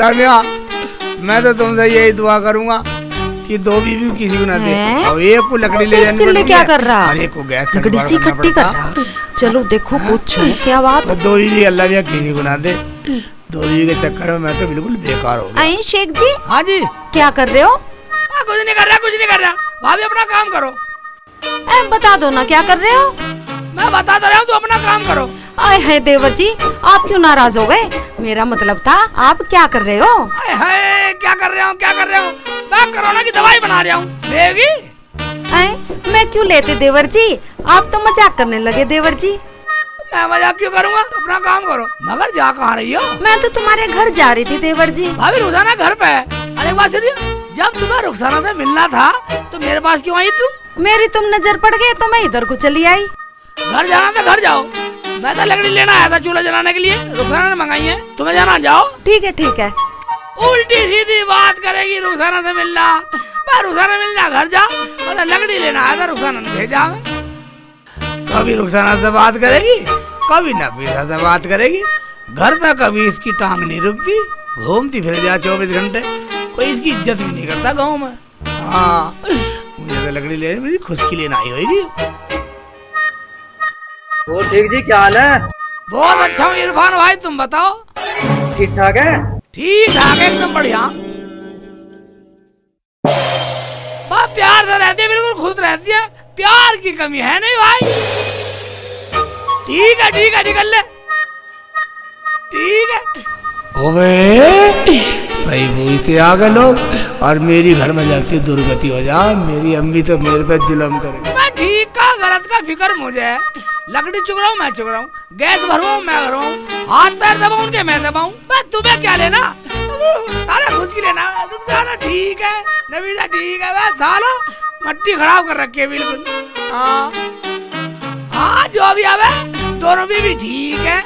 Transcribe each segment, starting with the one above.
लामिया, मैं तो तुमसे यही दुआ करूंगा कि दो बीवी किसी को ना दे। अब एक को लकड़ी ले जाने चिल्ले क्या कर रहा? और एक को गैस लकड़ी सी इकट्ठी कर रहा। चलो देखो पूछो क्या बात। तो दो बीवी अल्लाह मियां किसी को ना दे। दो बीवी के चक्कर में मैं तो बिल्कुल बेकार हो गया। शेख जी। हाँ जी। क्या कर रहे हो? कुछ नहीं कर रहा, कुछ नहीं कर रहा। भाभी अपना काम करो। बता दो ना क्या कर रहे हो? मैं बता तो रहा हूँ, तो अपना काम करो। आए है देवर जी, आप क्यों नाराज हो गए? मेरा मतलब था आप क्या कर रहे हो? हाय क्या कर रहा हूँ, क्या कर रहा हूँ? मैं कोरोना की दवाई बना रहा हूँ। लेगी? मैं क्यों लेते देवर जी, आप तो मजाक करने लगे देवर जी। मैं मजाक क्यों करूँगा? अपना काम करो। मगर जा कहाँ रही हो? मैं तो तुम्हारे घर जा रही थी देवर जी। भाभी रुखसाना घर पे है। अरे बात सुनिए, जब तुम्हें रुखसाना से मिलना था तो मेरे पास क्यों आई तुम? मेरी तुम नजर पड़ गई तो मैं इधर को चली आई। घर जाना था घर जाओ, मैं तो लकड़ी लेना आया था चूल्हा जलाने के लिए। रुखसाना ने मंगाई है, तुम्हें जाना जाओ। ठीक है ठीक है। उल्टी सीधी बात करेगी रुखसाना से मिलना। मैं रुखसाना मिलना घर जा, मैं लकड़ी लेना आया था, रुखसाना ने भेजा। कभी रुखसाना से बात करेगी, कभी नफीसा से बात करेगी। घर पे कभी इसकी टांग नहीं रुकती, घूमती फिर जा 24 घंटे। कोई इसकी इज्जत भी नहीं करता गाँव में। हाँ, मुझे तो लकड़ी लेने मेरी खुशकी लेना आई होगी। और शेख जी क्या हाल है? बहुत अच्छा हूँ इरफान भाई, तुम बताओ। ठीक ठाक है? ठीक ठाक है, एकदम बढ़िया। प्यार से रहती है, बिल्कुल खुश रहती है। प्यार की कमी है नहीं भाई। ठीक है ठीक है, निकल ले। ठीक है। ओबे सही बोलते आ गए लोग, और मेरी घर में जाती दुर्गति हो जा। मेरी अम्मी तो मेरे पे जुल्म करे। मैं ठीक का गलत का फिक्र मुझे है। लकड़ी चुग रहा हूँ मैं, चुग रहा हूँ। गैस भरवाऊँ मैं भरवाऊँ, हाथ पैर दबाऊँ उनके मैं दबाऊँ। बस तुम्हें क्या लेना? साला खुश की लेना। रुक जाना। ठीक है नबीजा, ठीक है। बस साला मट्टी खराब कर रखी है बिल्कुल। हाँ हाँ, जो भी आवे दोनों भी ठीक है,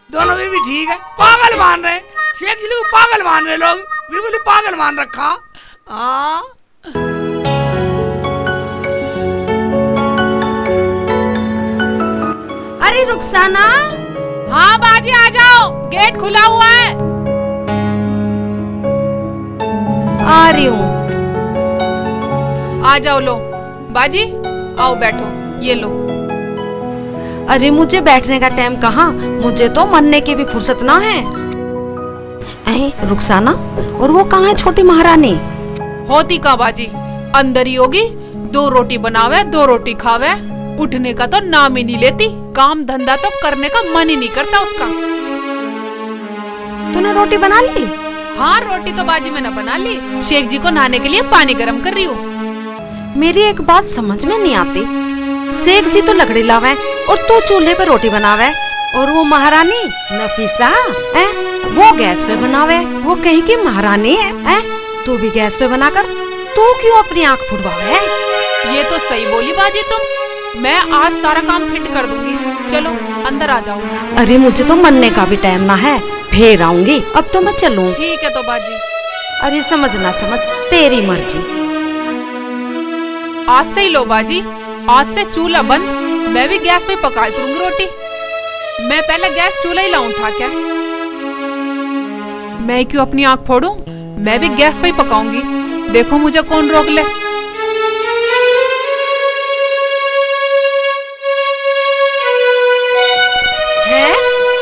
दोनों भी ठीक है। पागल मान रहे शेख जी को, पागल मान रहे लोग, बिल्कुल ही पागल मान रखा। हाँ अरे रुखसाना। हाँ बाजी आ जाओ, गेट खुला हुआ है। आ रही हूँ। आ जाओ। लो बाजी आओ बैठो, ये लो। अरे मुझे बैठने का टाइम कहाँ, मुझे तो मरने की भी फुर्सत ना है। रुखसाना, और वो कहाँ है छोटी महारानी? होती का बाजी, अंदर ही होगी। 2 रोटी बनावे, 2 रोटी खावे, उठने का तो नाम ही नहीं लेती। काम धंधा तो करने का मन ही नहीं करता उसका। तूने रोटी बना ली? हाँ रोटी तो बाजी मैंने बना ली। शेख जी को नहाने के लिए पानी गर्म कर रही हूँ। मेरी एक बात समझ में नहीं आती, शेख जी तो लकड़ी लावे और तू चूल्हे पे रोटी बनावे, और वो महारानी नफीसा है वो गैस पे बनावे। वो कहीं की महारानी है? तू भी गैस पे बनाकर तू क्यों अपनी आँख फुटवावे? ये तो सही बोली बाजी तुम। मैं आज सारा काम फिट कर दूंगी। चलो अंदर आ जाओ। अरे मुझे तो मरने का भी टाइम ना है, फिर आऊंगी। अब तो मैं चलूं। ठीक है तो बाजी। अरे समझ ना समझ, तेरी मर्जी। आज से ही लो बाजी, आज से चूल्हा बंद। मैं भी गैस पे पकाया करूंगी रोटी। मैं पहले गैस चूल्हा ही लाऊं उठा के। मैं क्यों अपनी आंख फोड़ूं, मैं भी गैस पे ही पकाऊंगी। देखो मुझे कौन रोक ले। है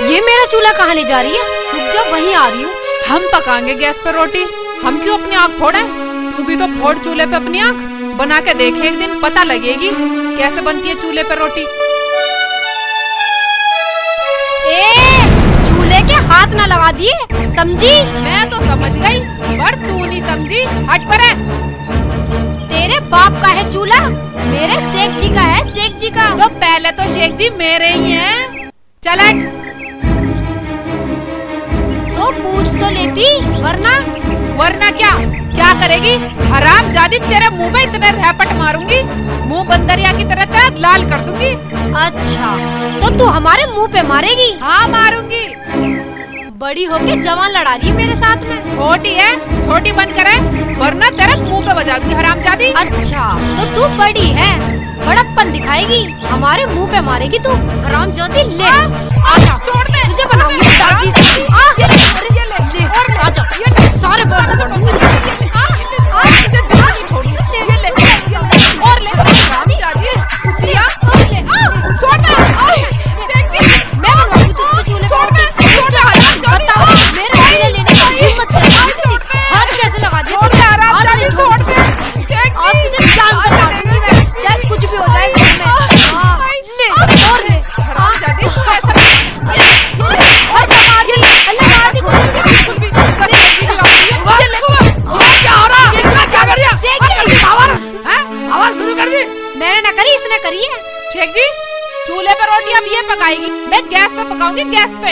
ये मेरा चूल्हा कहाँ ले जा रही है? रुक जा, वहीं आ रही हूँ। हम पकाएंगे गैस पे रोटी, हम क्यों अपनी आंख फोड़े? तू भी तो फोड़ चूल्हे पे अपनी आंख, बना के देखे एक दिन, पता लगेगी कैसे बनती है चूल्हे पे रोटी। चूल्हे के हाथ ना लगा दिए, समझी? मैं तो समझ गई, पर तू नहीं समझी। हट पर है। तेरे बाप का है चूल्हा, मेरे शेख जी का है, शेख जी का। तो पहले तो शेख जी मेरे ही हैं। चल हट। तो पूछ तो लेती, वरना क्या क्या करेगी? हराम जादी, तेरे मुंह में इतने रैपट मारूंगी, मुंह बंदरिया की तरह तेरा लाल कर दूंगी। अच्छा तो तू हमारे मुंह पे मारेगी? हाँ मारूंगी। बड़ी होके जवान लड़ा रही है मेरे साथ में। छोटी है, छोटी बन कर है, वरना तेरे मुंह पे बजा दूंगी हराम जादी। अच्छा तो तू बड़ी है, बड़प्पन दिखाएगी, हमारे मुंह पे मारेगी तू। हराम जादी, ले आजा, छोड़ दे, तुझे बनाऊंगी दादी से। ये ले। और आ जाओ, ये ले सारे बॉल फोड़ दूंगी। और ले रामजादी जिया छोड़ दे। मैं बनवाऊंगी तुझको चूल्हे पर रोटी। बताओ मेरे चूल्हे लेने की हिम्मत कैसे? हाथ कैसे लगा दिया तुमने? छोड़ दे। आज तुझे जान से मारूंगी मैं, चाहे कुछ भी हो जाए घर में। हाँ, ले और ले। रामजादी तू ऐसा हर मार दी, अल्लाह मार दी कुछ भी क्या हो रहा? क्या कर रही है? आवाज शुरू कर दी। मैंने ना करी, इसने करी है। शेख जी चूल्हे पर रोटी अब ये पकाएगी, मैं गैस पे पकाऊंगी, गैस पे।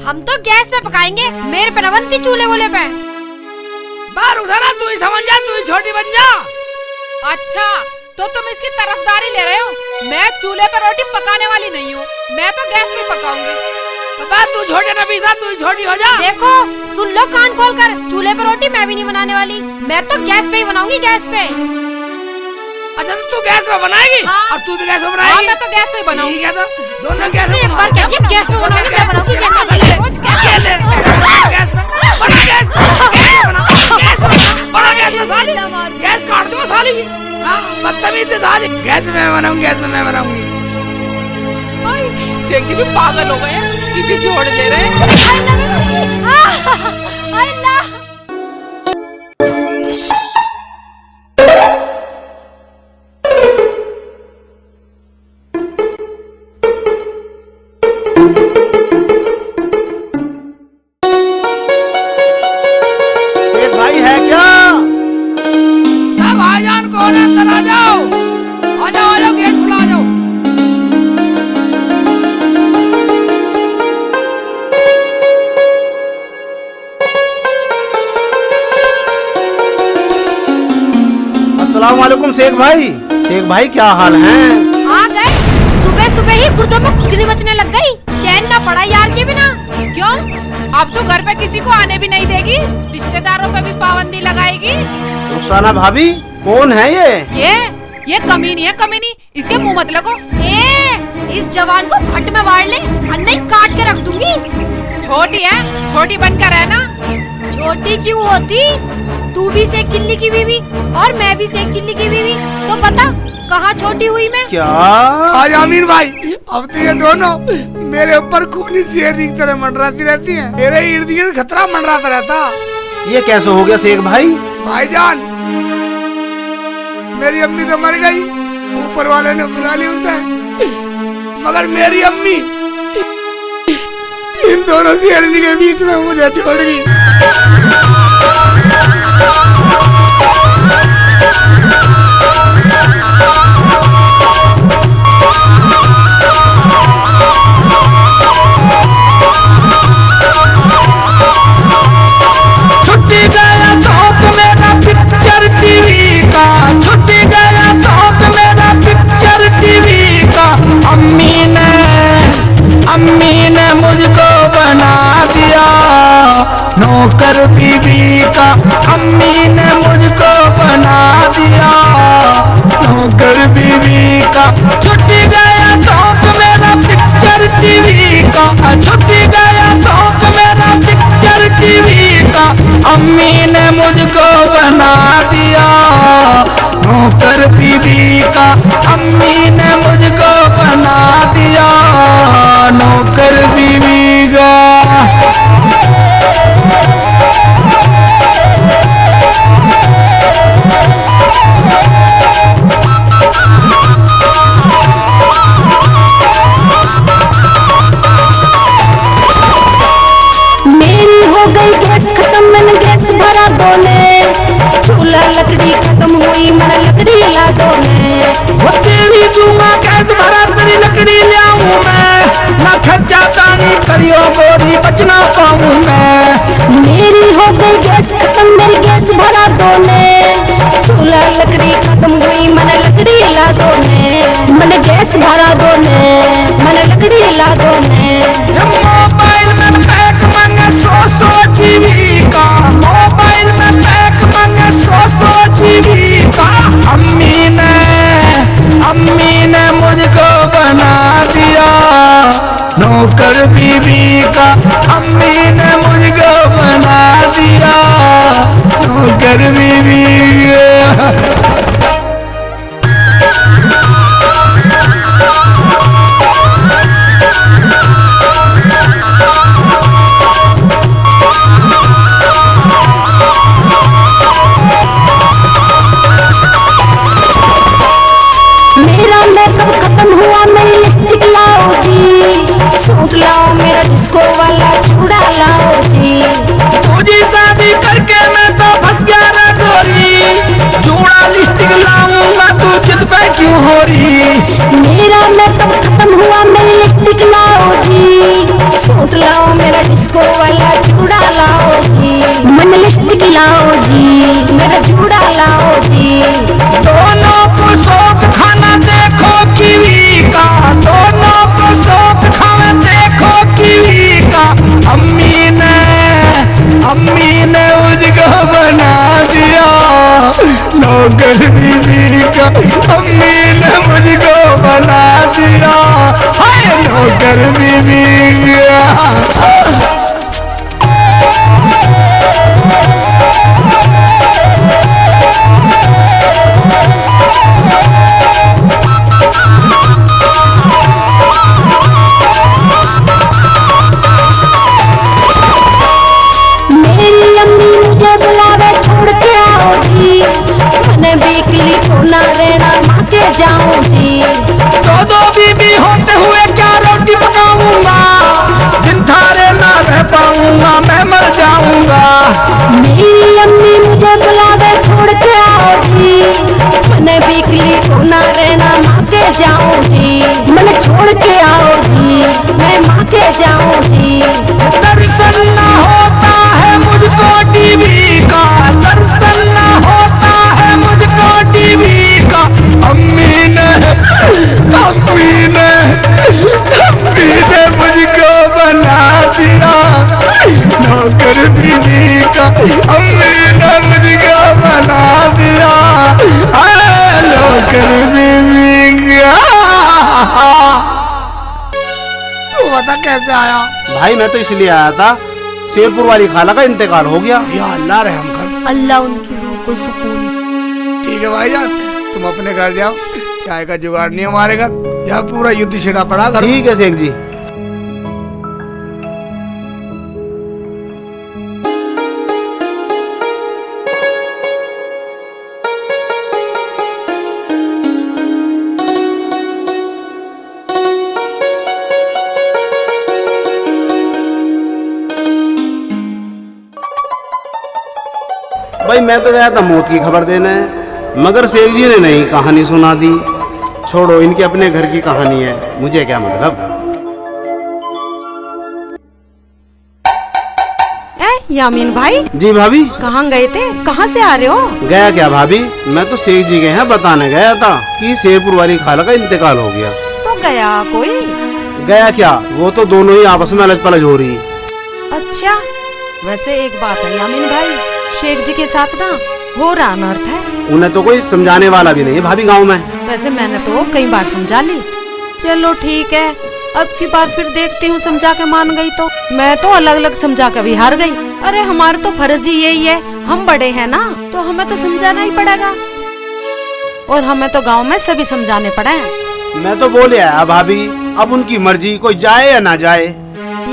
हम तो गैस पे पकाएंगे, मेरे पे न बनती चूल्हे वूल्हे पे। बाहर उधर तू ही समझ जा, तू ही छोटी बन जा। अच्छा तो तुम इसकी तरफदारी ले रहे हो। मैं चूल्हे पर रोटी पकाने वाली नहीं हूँ, मैं तो गैस पे पकाऊंगी। तो बात तू छोटे नफीसा, तू ही छोटी हो जा। देखो सुन लो कान खोल कर, चूल्हे पे रोटी मैं भी नहीं बनाने वाली, मैं तो गैस पे ही बनाऊंगी, गैस पे। अच्छा तो तू गैस पे बनाएगी? हाँ। और तू भी गैस पे हाँ बनाएगी? मैं तो गैस पे बनाऊंगी। ठीक है तो दोनों गैस पे एक बार बनाओ। कहती है गैस पे बनाऊंगी, मैं बनाऊंगी गैस पे। ये ले, गैस पे बना, गैस पे बना, गैस पे बना, गैस पे साली, गैस काट दो साली। हाँ बदतमीज है साली। गैस पे मैं बनाऊंगी, गैस पे मैं बनाऊंगी। शेख जी भी पागल हो गए हैं, इसी की ओर ले रहे हैं। अल्लाह भाई है क्या? भाईजान कौन है? अंदर आ जाओ, आ जाओ, आ जाओ, गेट खुला, आ जाओ। अस्सलाम वालेकुम शेख भाई। शेख भाई क्या हाल है? आ गए, सुबह सुबह ही गुर्दों में खुजली मचने लग गई, चैन ना पड़ा यार के बिना। क्यों? अब तो घर पे किसी को आने भी नहीं देगी, रिश्तेदारों पे भी पाबंदी लगाएगी। रुखसाना भाभी कौन है ये? ये कमीनी है, कमीनी, इसके मुंह मत लगो। इस जवान को भट्ट में वाड़ ले, अन्य काट के रख दूंगी। छोटी है, छोटी बनकर रहना। छोटी क्यों होती? तू भी शेख चिल्ली की बीवी और मैं भी शेख चिल्ली की बीवी, तो बता कहाँ छोटी हुई मैं? क्या? आज आमीर भाई, अब तो ये दोनों मेरे ऊपर खूनी शेर की तरह मंडराती रहती हैं। मेरे इर्द गिर्द खतरा मंडराता रहता। ये कैसे हो गया शेख भाई? भाईजान मेरी अम्मी तो मर गई, ऊपर वाले ने बुला ली उसे, मगर मेरी अम्मी इन दोनों शेरनी के बीच में मुझे छोड़ गई। छुट्टी गया शौक मेरा पिक्चर टीवी का, छुट्टी गया शौक मेरा पिक्चर टीवी का। अम्मी ने मुझको बना दिया नौकर बीवी का। अम्मी ने मुझको बना दिया नौकर बीवी का। छुट्टी गया शौक मेरा पिक्चर टीवी का, छुट्टी गया शौक मेरा पिक्चर टीवी का। अम्मी ने मुझको बना दिया नौकर बीवी का। अम्मी ने मुझको बना दिया नौकर बीवी का। मेरी हो गई गैस खत्म, मैंने गैस भरा दोने। चूल्हा लकड़ी खत्म हुई, मैंने लकड़ी ला दोने। वो तेरी दूंगा गैस भरा, तेरी लकड़ी लाऊं मैं। ना खर्चा पानी करियो गोरी, बचना पाऊं मैं। मेरी हो गई गैस खत्म, मेरी गैस भरा दोने। चूल्हा लकड़ी खत्म हुई, मैंने लकड़ी ला दोने। मैंने गैस भरा दोने, मैंने लकड़ी ला दोने। मोबाइल में पैक मांगे 100 जीबी का, मोबाइल में पैक मांगे 100 जीबी का। अम्मी ने मुझको बना दिया नौकर बीवी का। अम्मी ने मुझको बना नौकर बीवी। मेरा मेकअप खत्म हुआ, मेरी लिपस्टिक लाओ जी, सूट लाओ, मेरा डिस्को वाला चूड़ा लाओ जी। तुझी शादी करके मैं तो फंस गया रे गोरी, चूड़ा लिपस्टिक लाऊंगा तू जिद पे क्यों हो रही। मेरा मेकअप खत्म हुआ, मेरी लिपस्टिक लाओ जी, सूट लाओ, मेरा डिस्को वाला चूड़ा लाओ जी। मन लिपस्टिक लाओ जी, मेरा चूड़ा लाओ जी। दोनों को शौक खाना देखो कीवी का, दोनों को शौक खाना देखो कीवी का। अम्मी ने मुझको बना दिया नौकर बीवी का, अम्मी ने मुझको बना दिया हाय नौकर बीवी का। मेरी अम्मी मुझे बुलावे छोड़ के आओ जी, मैंने बिकली को ना देना माचे जाऊं जी। दो बीबी होते हुए क्या रोटी बनाऊंगा, दिन थारे ना रह पाऊंगा मैं मर जाऊंगा। मेरी अम्मी मुझे बुलावे छोड़ के आओ जी, मैंने बिकली को ना देना माचे जाऊं जी। मैंने छोड़ के आओ जी, मैं माचे जाऊं जी। दर्शन ना होता है मुझको टीवी का, दर्शन ना होता है मुझको टीवी का। अम्मी ने मुझको बना दिया नौकर बीवी का, अम्मी ने मुझको बना दिया नौकर बीवी का। तू बता कैसे आया? भाई मैं तो इसलिए आया था, शेरपुर वाली खाला का इंतकाल हो गया। या अल्लाह रहम कर। अल्लाह उनकी रूह को सुकून। ठीक है भाईजान, तुम अपने घर जाओ, चाय का जुगाड़ नहीं हमारे घर, यहाँ पूरा युद्ध छिड़ा पड़ा घर। ठीक है शेख जी। भाई मैं तो गया था मौत की खबर देने, मगर शेख जी ने नहीं कहानी सुना दी। छोड़ो, इनके अपने घर की कहानी है, मुझे क्या मतलब। यामीन भाई जी भाभी। कहाँ गए थे, कहाँ से आ रहे हो? गया क्या भाभी, मैं तो शेख जी के यहाँ बताने गया था कि शेरपुर वाली खाला का इंतकाल हो गया। तो गया कोई? गया क्या, वो तो दोनों ही आपस में अलग पलझ हो रही। अच्छा, वैसे एक बात है यामीन भाई, शेख जी के साथ ना हो रहा अनर्थ है। उन्हें तो कोई समझाने वाला भी नहीं है भाभी गांव में। वैसे मैंने तो कई बार समझा ली। चलो ठीक है, अब की बार फिर देखती हूँ, समझा के मान गई तो। मैं तो अलग अलग समझा के भी हार गई। अरे हमारा तो फर्ज ही यही है, हम बड़े हैं ना, तो हमें तो समझाना ही पड़ेगा, और हमें तो गांव में सभी समझाने पड़े हैं। मैं तो बोले आया भाभी, अब उनकी मर्जी, कोई जाए या ना जाए।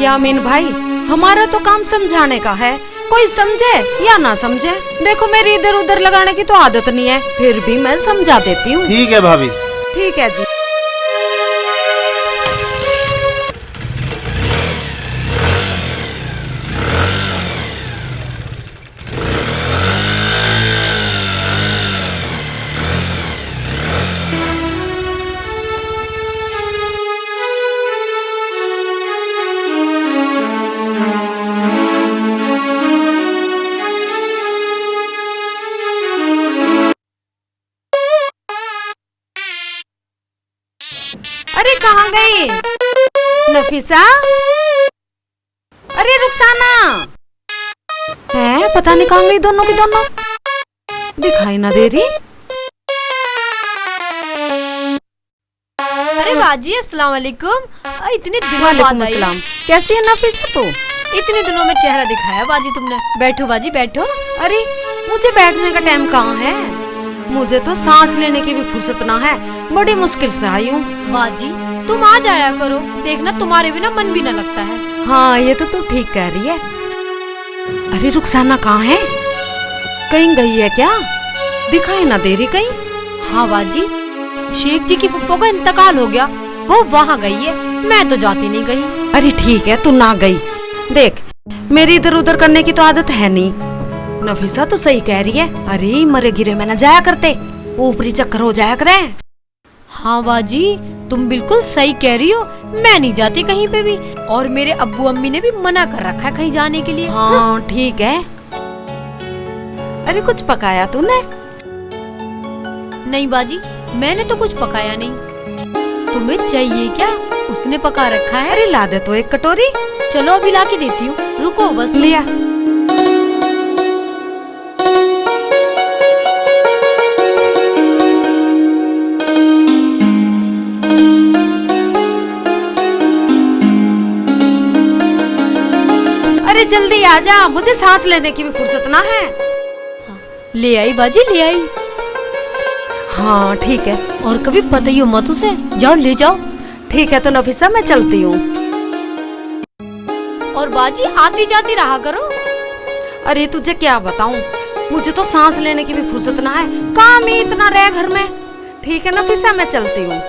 यामीन भाई, हमारा तो काम समझाने का है, कोई समझे या ना समझे। देखो मेरी इधर उधर लगाने की तो आदत नहीं है, फिर भी मैं समझा देती हूँ। ठीक है भाभी। ठीक है जी। अरे कहाँ गई नफीसा? अरे रुखसाना है, पता नहीं कहाँ गई दोनों की दोनों, दिखाई ना दे रही। अरे बाजी अस्सलाम वालेकुम। इतने दिनों बाद वालेकुम आई। अस्सलाम। कैसी है नफीसा तू? इतने दिनों में चेहरा दिखाया बाजी तुमने। बैठो बाजी बैठो। अरे मुझे बैठने का टाइम कहाँ है? मुझे तो सांस लेने की भी फुर्सत ना है, बड़ी मुश्किल से आई हूँ। बाजी तुम आ जाया करो, देखना तुम्हारे बिना मन भी न लगता है। हाँ ये तो तू ठीक कह रही है। अरे रुखसाना कहाँ है? कहीं गई है क्या? दिखाई ना दे रही कहीं। हाँ बाजी, शेख जी की फुप्पो का इंतकाल हो गया, वो वहाँ गई है, मैं तो जाती नहीं गई। अरे ठीक है तू ना गई, देख मेरी इधर उधर करने की तो आदत है नहीं। नफीसा तो सही कह रही है, अरे मरे गिरे में न जाया करते, ऊपरी चक्कर हो जाया करे। हाँ बाजी तुम बिल्कुल सही कह रही हो, मैं नहीं जाती कहीं पे भी, और मेरे अब्बू अम्मी ने भी मना कर रखा है कहीं जाने के लिए। हाँ ठीक है। अरे कुछ पकाया तूने? नहीं बाजी मैंने तो कुछ पकाया नहीं, तुम्हें चाहिए क्या? उसने पका रखा है। अरे ला दे तो एक कटोरी। चलो अभी ला के देती हूँ, रुको बस। लिया। अरे जल्दी आ जा, मुझे सांस लेने की भी फुर्सत ना है। ले आई बाजी ले आई। हाँ ठीक है। और कभी बताइयो मत उसे, जाओ ले जाओ। ठीक है तो नफीसा मैं चलती हूँ। और बाजी आती जाती रहा करो। अरे तुझे क्या बताऊं, मुझे तो सांस लेने की भी फुर्सत ना है, काम ही इतना रहे घर में। ठीक है नफीसा मैं चलती हूँ।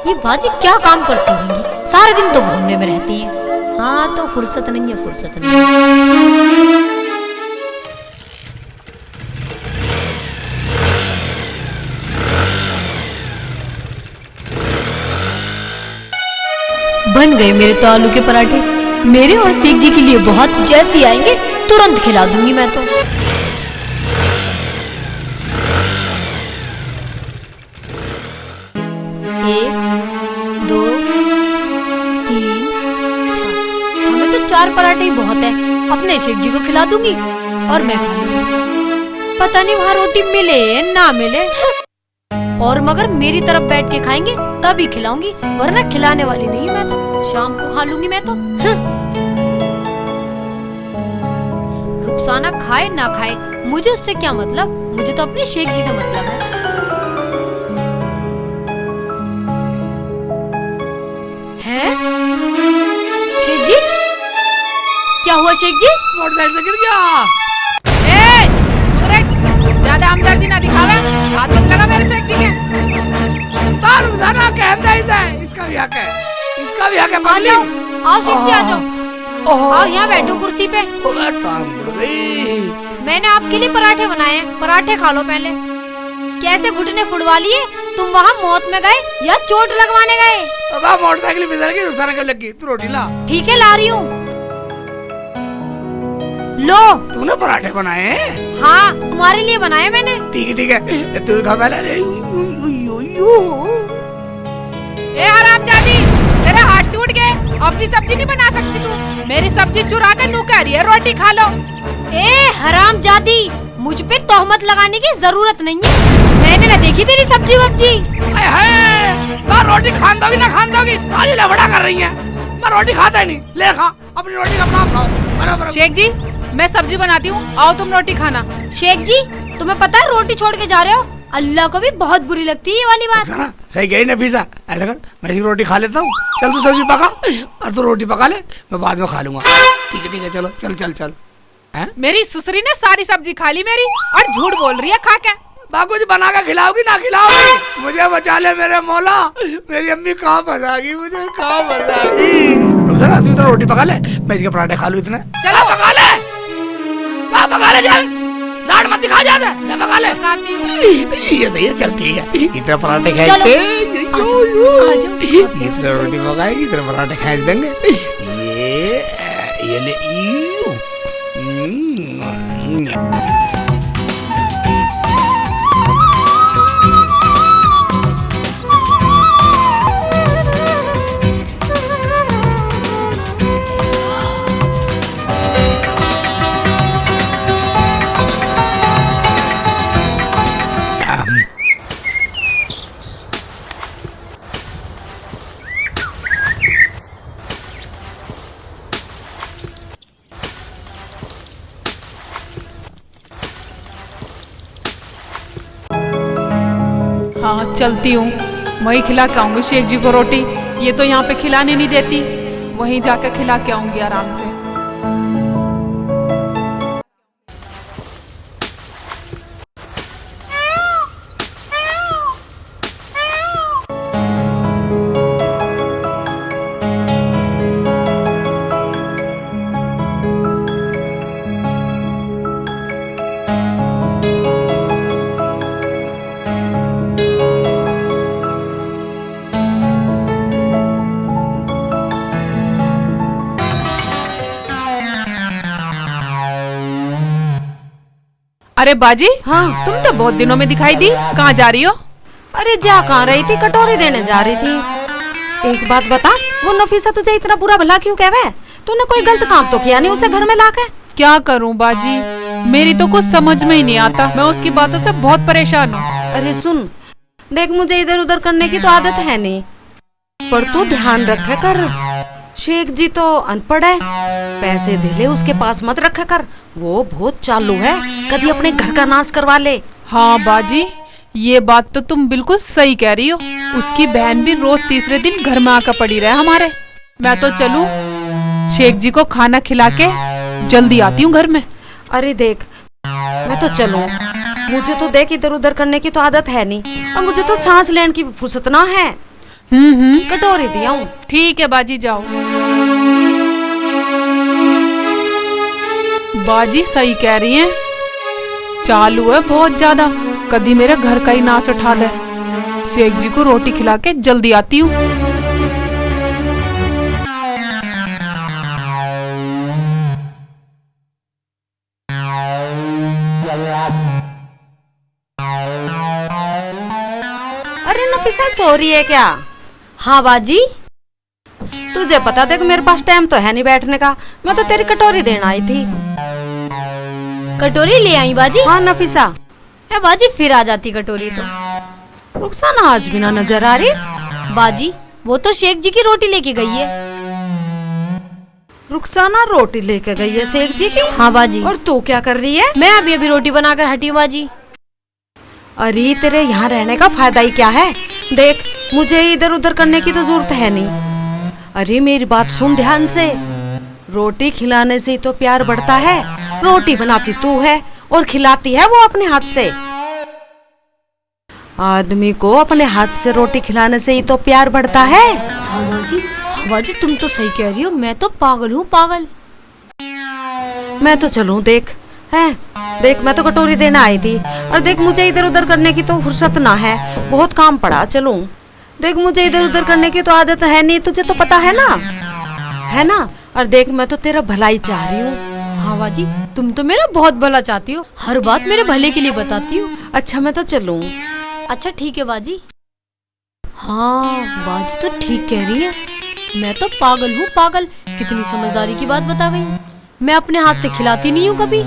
ये बाजी क्या काम करती होंगी, सारे दिन तो घूमने में रहती है। हाँ तो फुर्सत नहीं है, फुर्सत नहीं है। बन गए मेरे तो आलू के पराठे, मेरे और शेख जी के लिए बहुत। जैसे आएंगे तुरंत खिला दूंगी मैं तो। एक दो तीन चार, हमें तो 4 पराठे ही बहुत है, अपने शेख जी को खिला दूंगी और मैं खा लूंगी। पता नहीं वहाँ रोटी मिले ना मिले, और मगर मेरी तरफ बैठ के खाएंगे तभी खिलाऊंगी, वरना खिलाने वाली नहीं मैं तो। शाम को खा लूंगी मैं तो। रुखसाना खाए ना खाए मुझे उससे क्या मतलब, मुझे तो अपने शेख जी से मतलब है। हैं? शेख जी क्या हुआ? शेख जी मोटरसाइकिल से गिर गया। ए, दूर हट, ज्यादा हमदर्दी ना दिखावे, हाथ मत लगा मेरे शेख जी के। रुखसाना कहता ही था, इसका भी हक है, इसका भी हक है। आ जाओ, आओ शेख जी आ जाओ। आओ यहाँ बैठो कुर्सी पे। टांग मुड़ गई। मैंने आपके लिए पराठे बनाए हैं, पराठे खा लो पहले। कैसे घुटने फुड़वा लिए? तुम वहाँ मौत में गए या चोट लगवाने गए? अब मोटरसाइकिल फिसल गई, रुखसाना कब लगी? तू रोटी ला। ठीक है ला रही हूँ, लो। तूने पराठे बनाए हैं? हाँ तुम्हारे लिए बनाए मैंने। ठीक है तू खा पहले। ए हरामजादी, तेरे हाथ टूट गए, अपनी सब्जी नहीं बना सकती तू? मेरी सब्जी चुरा कर नू कह रही है रोटी खा लो। ए हरामजादी, मुझ पे तोहमत लगाने की जरूरत नहीं है, मैंने ना देखी तेरी सब्जी वब्जी। रोटी खान दोगी ना खान दोगी, सारी लफड़ा कर रही है। मैं रोटी खाता ही नहीं, ले खा अपनी रोटी, अपना आप खाओ बराबर। शेख जी मैं सब्जी बनाती हूँ, आओ तुम रोटी खाना। शेख जी तुम्हें पता है रोटी छोड़ के जा रहे हो, अल्लाह को भी बहुत बुरी लगती है ये वाली बात। सही कही नफीसा, ऐसा कर मैं इसकी रोटी खा लेता हूँ, चल तू सब्जी पका और तू रोटी पका ले, मैं बाद में खा लूंगा। ठीक है चलो चल चल चल। मेरी ससुरी ने सारी सब्जी खा ली मेरी, और झूठ बोल रही है खा के। बाबू जी बना के खिलाओगी ना खिलाओगी? मुझे बचा ले मेरे मौला, मेरी अम्मी कहाँ फंसागी, मुझे कहाँ फंसागी। तू इधर रोटी पका ले, मैं इसके पराठे खा लूँ इतने। चलो पका ले, पका ले, चल लाड मत दिखा, जाता मैं पका ले। ये सही है, चल ठीक है, इतने पराठे खाएंगे, इतने रोटी पकाएगी, इतने पराठे खाए देंगे। ये ले चलती हूँ, वहीं खिला के आऊंगी शेख जी को रोटी। ये तो यहाँ पे खिलाने नहीं देती, वहीं जाकर खिला के आऊंगी आराम से। अरे बाजी, हाँ। तुम तो बहुत दिनों में दिखाई दी, कहाँ जा रही हो? अरे जा कहाँ रही थी, कटोरी देने जा रही थी। एक बात बता, वो नफीसा तुझे इतना बुरा भला क्यों कहवे? तूने कोई गलत काम तो किया नहीं उसे घर में लाके? क्या करूं बाजी, मेरी तो कुछ समझ में ही नहीं आता। मैं उसकी बातों से बहुत परेशान हूँ। अरे सुन देख, मुझे इधर उधर करने की तो आदत है नहीं, पर तू ध्यान रखे कर। शेख जी तो अनपढ़ है, पैसे धीले उसके पास मत रखा कर, वो बहुत चालू है, कभी अपने घर का नाश करवा ले। हाँ बाजी, ये बात तो तुम बिल्कुल सही कह रही हो। उसकी बहन भी रोज तीसरे दिन घर में आकर पड़ी रहे हमारे। मैं तो चलूं, शेख जी को खाना खिला के जल्दी आती हूँ घर में। अरे देख, मैं तो चलूं, मुझे तो देख इधर उधर करने की तो आदत है नहीं, और मुझे तो सांस लेने की फुर्सत ना है। कटोरी दिया हूँ। ठीक है बाजी, जाओ। बाजी सही कह रही हैं, चालू है बहुत ज्यादा, कभी मेरे घर का ही नाश उठा दे। शेख जी को रोटी खिला के जल्दी आती हूँ। अरे नफीसा सो रही है क्या? हाँ बाजी। तुझे पता देख मेरे पास टाइम तो है नहीं बैठने का, मैं तो तेरी कटोरी देना आई थी। कटोरी ले आई बाजी? हाँ नफीसा। है बाजी, फिर आ जाती कटोरी तो। रुखसाना आज भी ना नजर आ रही। बाजी वो तो शेख जी की रोटी लेके गई है। रुखसाना रोटी लेके गई है शेख जी की? हाँ बाजी। और तू क्या कर रही है? मैं अभी अभी रोटी बनाकर हटी हूँ बाजी। अरे तेरे यहाँ रहने का फायदा ही क्या है? देख मुझे इधर उधर करने की तो जरूरत है नहीं। अरे मेरी बात सुन ध्यान से, रोटी खिलाने से ही तो प्यार बढ़ता है। रोटी बनाती तू है और खिलाती है वो अपने हाथ से। आदमी को अपने हाथ से रोटी खिलाने से ही तो प्यार बढ़ता है। हाँ बाजी, तुम तो सही कह रही हो, मैं तो पागल हूँ पागल। मैं तो चलूं देख, है देख, मैं तो कटोरी देना आई थी, और देख मुझे इधर उधर करने की तो फुर्सत ना है, बहुत काम पड़ा। चलूं देख, मुझे इधर उधर करने की तो आदत है नहीं, तुझे तो पता है ना, है ना? और देख मैं तो तेरा भलाई चाह रही हूँ। हाँ बाजी, तुम तो मेरा बहुत भला चाहती हो, हर बात मेरे भले के लिए बताती हो। अच्छा मैं तो चलूं। अच्छा ठीक है बाजी। हाँ बाजी तो ठीक कह रही है, मैं तो पागल हूँ पागल। कितनी समझदारी की बात बता गई। मैं अपने हाथ से खिलाती नहीं हूँ कभी,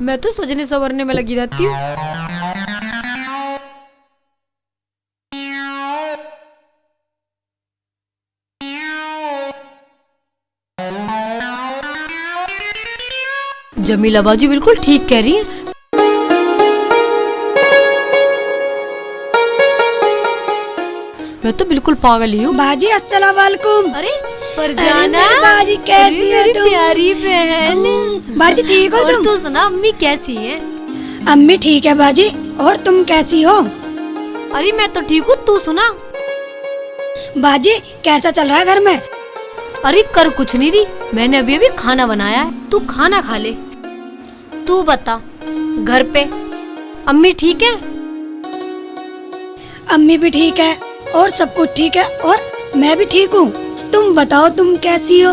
मैं तो सजने संवरने में लगी रहती हूँ। जमीला बाजी बिल्कुल ठीक कह रही है। मैं तो बिल्कुल पागल ही हूँ। बाजी अस्सलाम वालेकुम। अरे फरजाना, बाजी कैसी है तुम? प्यारी बहन। बाजी ठीक हो तुम? तू सुना, अम्मी कैसी है? अम्मी ठीक है बाजी, और तुम कैसी हो? अरे मैं तो ठीक हूँ, तू सुना। बाजी कैसा चल रहा है घर में? अरे कर कुछ नहीं रही, मैंने अभी अभी खाना बनाया है, तू खाना खा ले। तू बता, घर पे अम्मी ठीक है? अम्मी भी ठीक है और सब कुछ ठीक है, और मैं भी ठीक हूँ। तुम बताओ तुम कैसी हो?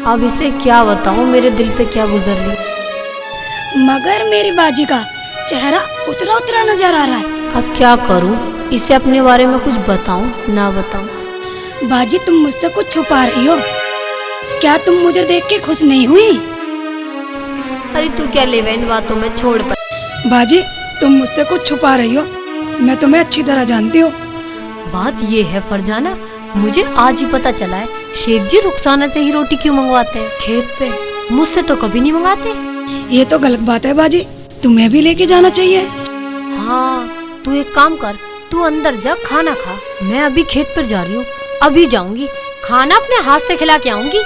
अब इसे क्या बताऊँ, मेरे दिल पे क्या गुजर रही। मगर मेरी बाजी का चेहरा उतरा उतरा नजर आ रहा है। अब क्या करूँ, इसे अपने बारे में कुछ बताऊँ ना बताऊँ? बाजी तुम मुझसे कुछ छुपा रही हो क्या? तुम मुझे देख के खुश नहीं हुई? अरे तू क्या लेवे इन बातों में, छोड़ पर। बाजी तुम मुझसे कुछ छुपा रही हो, मैं तुम्हें अच्छी तरह जानती हूँ। बात ये है फरजाना, मुझे आज ही पता चला है शेख जी रुखसाना से ही रोटी क्यों मंगवाते हैं खेत पे, मुझसे तो कभी नहीं मंगाते। ये तो गलत बात है बाजी, तुम्हें भी लेके जाना चाहिए। हाँ तू एक काम कर, तू अंदर जा, खाना खा। मैं अभी खेत पर जा रही हूँ, अभी जाऊंगी, खाना अपने हाथ से खिला के आऊंगी।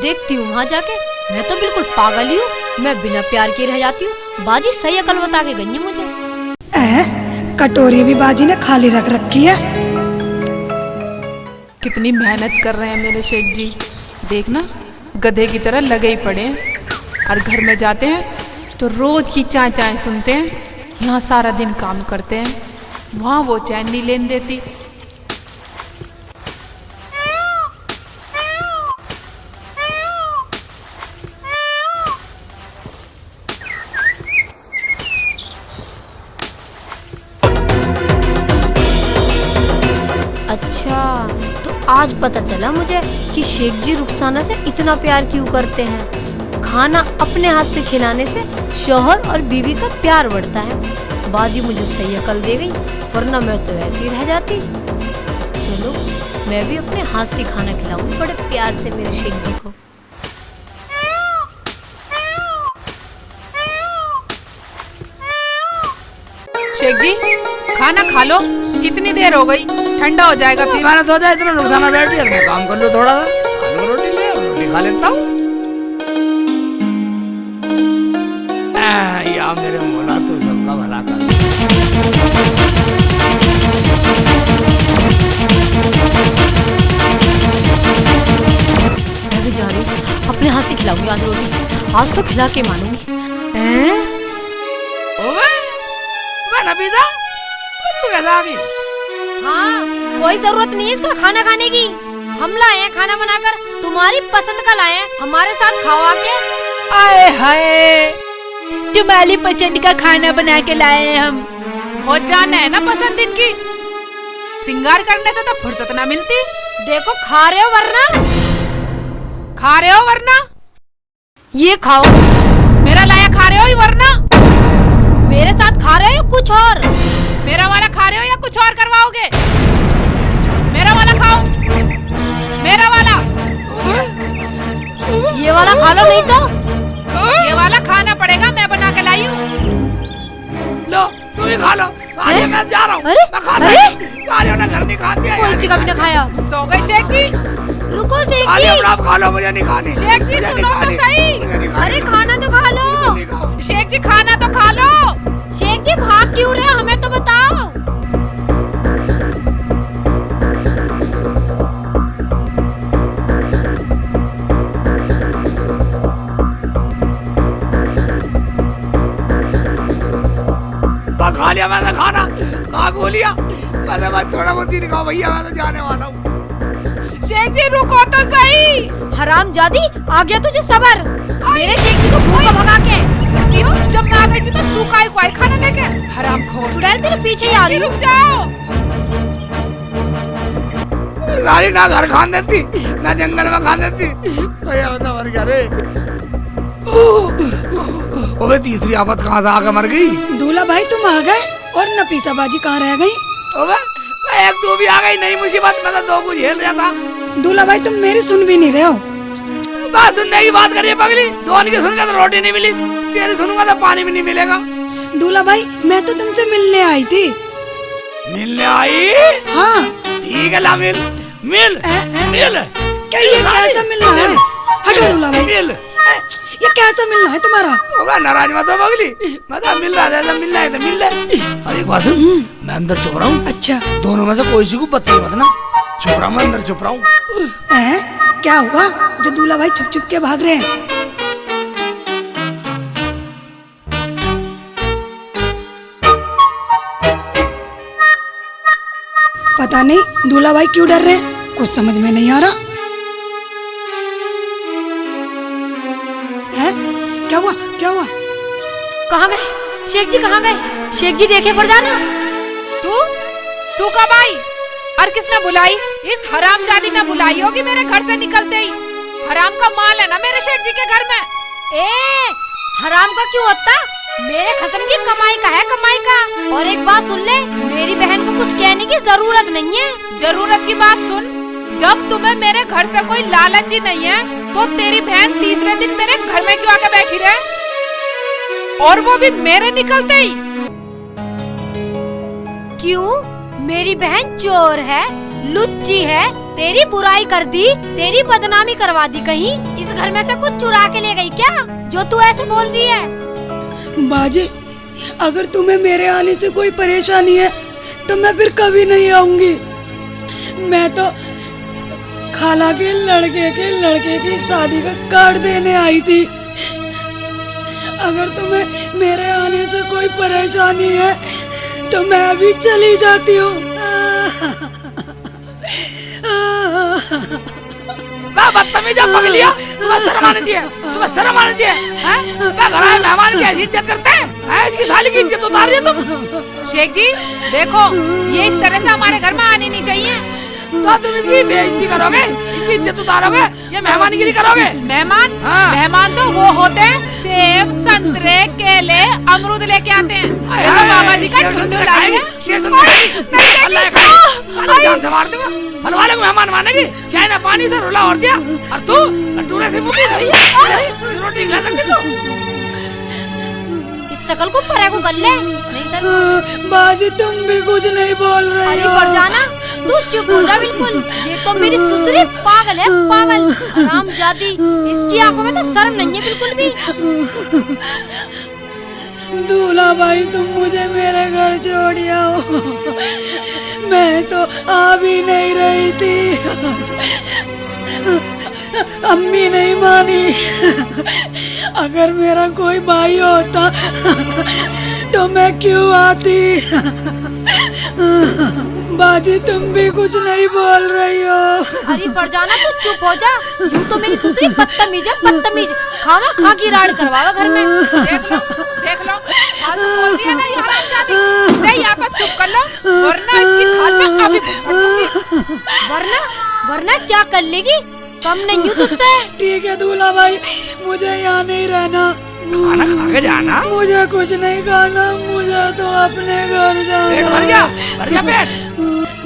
देखती हूँ वहाँ जाके, मैं तो बिल्कुल पागल ही हूँ, मैं बिना प्यार के रह जाती हूँ। बाजी सही अकल बता के गई है मुझे। कटोरी भी बाजी ने खाली रख रखी है। कितनी मेहनत कर रहे हैं मेरे शेख जी, देखना गधे की तरह लगे ही पड़े हैं। और घर में जाते हैं तो रोज की चाय चाय सुनते हैं, यहाँ सारा दिन काम करते हैं, वहाँ वो चैन नहीं लेने देती। अच्छा, तो आज पता चला मुझे कि शेख जी रुखसाना से इतना प्यार क्यों करते हैं। खाना अपने हाथ से खिलाने से शौहर और बीवी का प्यार बढ़ता है। बाजी मुझे सही अकल दे गई, वरना मैं तो ऐसे ही रह जाती। चलो, मैं भी अपने हाथ से खाना खिलाऊंगी बड़े प्यार से मेरे शेख जी को। शेख जी, खाना खा लो, कितनी देर हो गई, ठंडा हो जाएगा फिर। मैंने सोचा इतना रुखसाना बैठी है, मैं काम कर लूँ थोड़ा सा, आलू रोटी ले रोटी खा लेता हूँ। या मेरे मौला तो सबका भला कर। मैं भी जा रही हूँ, अपने हाथ से खिलाऊंगी आज रोटी, आज तो खिला के मानूंगी। नफीसा, तू कैसे आ गई? हाँ, कोई जरूरत नहीं है इसका खाना खाने की। हम लाए हैं खाना बनाकर, तुम्हारी पसंद का लाए हैं, हमारे साथ खाओ आके। आए हाय, तुम्हारी पसंद का खाना बना के लाए हैं हम। बहुत जाना है ना पसंद इनकी, सिंगार करने से तो फुर्सत ना मिलती। देखो, खा रहे हो वरना ये खाओ। मेरा लाया खा रहे हो ही वरना मेरे साथ खा रहे हो कुछ और? मेरा वाला खा रहे हो या कुछ और करवाओगे? मेरा वाला खाओ, मेरा वाला। ये वाला खा लो, नहीं तो ये वाला खाना पड़ेगा, मैं बना के लाई हूँ। लो, तुम ही खा लो। सारे मैं जा रहा हूँ। अरे, मैं खा रहा हूँ। सारे ने घर नहीं खा दिया। कोई सी कभी न खाया। सो गए शेख जी। रुको शेख जी। आप खा लो, मुझे नहीं खानी। शेख जी सुनो तो सही। अरे खाना तो खा लो। शेख जी खाना तो खा लो। शेख जी भाग क्यों रहे हो, हमें तो बताओ। खा लिया मैंने खाना, खा खो लिया मैंने, बस थोड़ा बहुत ही खाओ भैया, मैं तो जाने वाला हूँ। शेख जी रुको तो सही। हरामजादी, आ गया तुझे सबर मेरे शेख जी को भूखा भगा के। क्यों? जब मैं आ गई थी तो तू काहे खाना लेके? हरामखोर चुड़ैल तेरे पीछे ही आ रही। रुक जाओ। सारी ना घर खान देती ना जंगल में खान देती। भैया बता मर गया रे। ओबे तीसरी आफत कहाँ से आके मर गई? दूल्हा भाई तुम आ गए और नफीसा बाजी कहाँ रह गई? ओबे एक तू भी आ गई, नहीं मुसीबत में तो दो को झेल रहा था। दूल्हा भाई तुम मेरी सुन भी नहीं रहे हो। बस सुनने की बात करिए पगली, दोनों की सुनकर तो रोटी नहीं मिली, तेरी सुनूंगा तो पानी भी नहीं मिलेगा। दूल्हा भाई मैं तो तुमसे मिलने आई थी। मिलने आई? हाँ ठीक है, ला मिल मिल मिल। क्या ये कैसा मिलना है? हटो दूल्हा भाई, मिल। ये कैसा मिलना है तुम्हारा? नाराज मत हो पगली, मतलब मिल रहा था, मिलना है तो मिल ले। और एक बात सुन, मैं अंदर छुप रहा हूँ। अच्छा, दोनों में से कोई सी को बताइए मत ना, छुप रहा हूँ मैं, अंदर छुप रहा हूँ। क्या हुआ जो दूल्हा भाई छुप छुप के भाग रहे हैं? पता नहीं दूल्हा भाई क्यों डर रहे हैं, कुछ समझ में नहीं आ रहा है। क्या हुआ क्या हुआ? कहाँ गए शेख जी, कहाँ गए? शेख जी देखे पड़ जाना। तू कब आई और किसने बुलाई? इस हरामजादी ने बुलाई होगी मेरे घर से निकलते ही। हराम का माल है ना मेरे शेख जी के घर में। हराम का क्यों होता? मेरे खसम की कमाई का है, कमाई का। और एक बात सुन ले, मेरी बहन को कुछ कहने की जरूरत नहीं है। जरूरत की बात सुन, जब तुम्हें मेरे घर से कोई लालच ही नहीं है तो तेरी बहन तीसरे दिन मेरे घर में क्यों आके बैठी रहे, और वो भी मेरे निकलते ही? क्यों? मेरी बहन चोर है, लुच्ची है, तेरी बुराई कर दी, तेरी बदनामी करवा दी। कहीं इस घर में से कुछ चुरा के ले गई क्या, जो तू ऐसे बोल रही है? बाजी, अगर तुम्हें मेरे आने से कोई परेशानी है तो मैं फिर कभी नहीं आऊंगी। मैं तो खाला के लड़के की शादी का कार्ड देने आई थी। अगर तुम्हें मेरे आने से कोई परेशानी है तो मैं अभी चली जाती हूँ। बदतमीज पगलिया, तुम्हें शर्म आनी चाहिए, तुम्हें शर्म आनी चाहिए। घर आए मेहमान की ऐसी इज्जत करते हैं, इसकी साली की इज्जत उतार रही है तुम। शेख जी देखो, ये इस तरह से हमारे घर में आनी नहीं चाहिए। तो तुम इसकी बेइज्जती करोगे, इसकी इज्जत उतारोगे, ये मेहमानगिरी करोगे। मेहमान? मेहमान तो वो होते हैं सेब, संतरे, केले, अमरूद लेके आते हैं। ये तो बाबा जी का ठुंडू लाएंगे। जान से मार दूंगा। फल वाले को मेहमान मानेगी, चाय ने पानी से रुला और दिया, और तू कटोरे से मुंह धरी रोटी खिला सकती तू। शकल को परे को कर ले। नहीं सर बाजी, तुम भी कुछ नहीं बोल रही हो। फरजाना तू चुप हो जा बिल्कुल। ये तो मेरी सुसरी पागल है, पागल हरामजादी। इसकी आंखों में तो शर्म नहीं है बिल्कुल भी। दूल्हा भाई, तुम मुझे मेरे घर छोड़ आओ। मैं तो आ भी नहीं रही थी, अम्मी नहीं मानी। अगर मेरा कोई भाई होता तो मैं क्यों आती। बाजी, तुम भी कुछ नहीं बोल रही हो। अरे फरजाना तू चुप हो जा। यूं तो मेरी सुसरी बदतमीज है, बदतमीज। खामा खा की राड़ करवावा घर में। देख लो बोल दिया ना ये हरामजादी। इसे यहाँ पर चुप कर लो, वरना इसकी खाल में अभी फट दूंगी। वरना क्या कर लेगी? कम नहीं हूँ तुझसे। ठीक है दूल्हा भाई, मुझे यहाँ नहीं रहना। खाना खा के जाना। मुझे कुछ नहीं खाना, मुझे तो अपने घर जाना। पेट भर गया? भर गया पेट?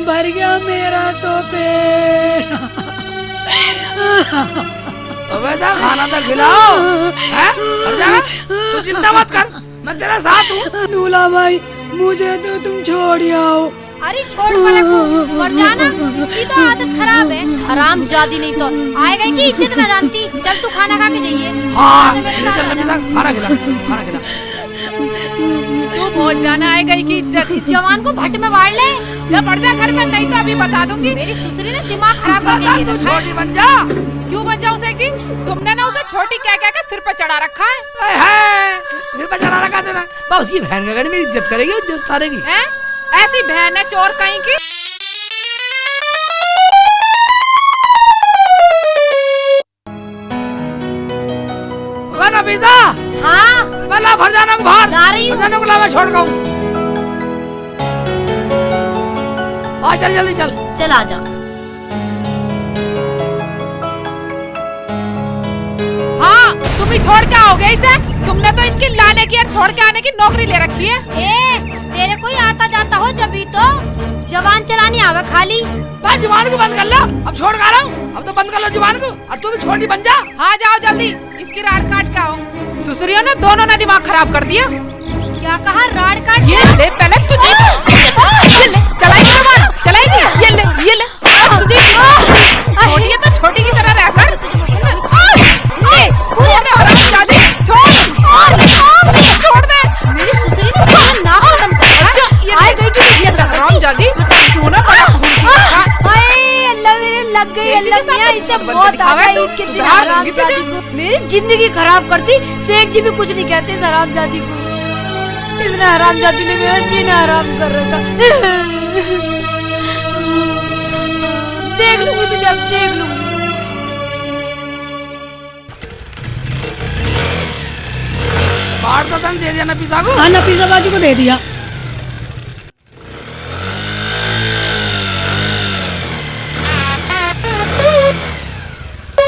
भर गया मेरा तो पेट। तो वैसा खाना तो खिलाओ, हैं? भर जाएगा? तू चिंता मत कर, मैं तेरे साथ हूँ। दूल्हा भाई, मुझे तो तुम छोड़ आओ। अरे छोड़ पड़े को फरजाना, इसकी तो आदत खराब है। हरामजादी नहीं तो आएगा की इज्जत न जानती। चल तू खाना खा के जाइए। हाँ, खाना खिला, खाना खिला। तू बहुत जाना आएगा की इज्जत। इस जवान को भट्ट में बाढ़ ले। जब बढ़ जा घर में, नहीं तो अभी बता दूंगी। मेरी सुसरी ने दिमाग खराब कर दिया। तू छोटी बन जा। क्यों बन जाऊं शेख जी? तुमने ना उसे छोटी कह के सिर पर चढ़ा रखा है। सिर पर चढ़ा रखा देना। उसकी बहन का मेरी इज्जत करेगी, इज्जत उतारेगी। ऐसी बहन है चोर कहीं की। नफीसा, हाँ मैं ला फरजाना को बाहर। ला रही हूँ। फरजाना को ला, मैं छोड़ गया हूँ। आ चल जल्दी चल। चल आ जा। हाँ तुम ही छोड़ के आओगे इसे। तुमने तो इनकी लाने की और छोड़ के आने की नौकरी ले रखी है। तेरे कोई आता जाता हो जभी तो जवान चलानी आवे खाली। बस जुबान को बंद कर लो, अब छोड़ कर रहा हूँ। अब तो बंद कर लो जुबान को, और तू भी छोटी बन जा। हाँ जाओ जल्दी, इसकी राड़ काट के आओ। सुसरियों ने दोनों ने दिमाग खराब कर दिया। क्या कहा? राड़ काट? ये ले पहले तुझे। ये ले, चलाएगी जुबान, चलाएगी। ये ले तुझे छोटी है तो छोटी की तरह रहकर। छोड़ दे। मेरी सुसरी ने मेरा नाक खत्म कर दिया। आए गई की इज्जत रख रहा हूँ जादी। अल्लाह मेरे लग गई। अल्लाह मियां, इससे बहुत आता है ईद के दिन हरामजादी को। मेरी जिंदगी खराब कर दी। शेख जी भी कुछ नहीं कहते इस हरामजादी को। इसने हरामजादी ने मेरा जीना हराम कर रखा। देख लूंगी तुझे, अब देख लूंगी। बाहर तो तन दे दिया नफीसा को। हाँ, नफीसा बाजू को दे दिया।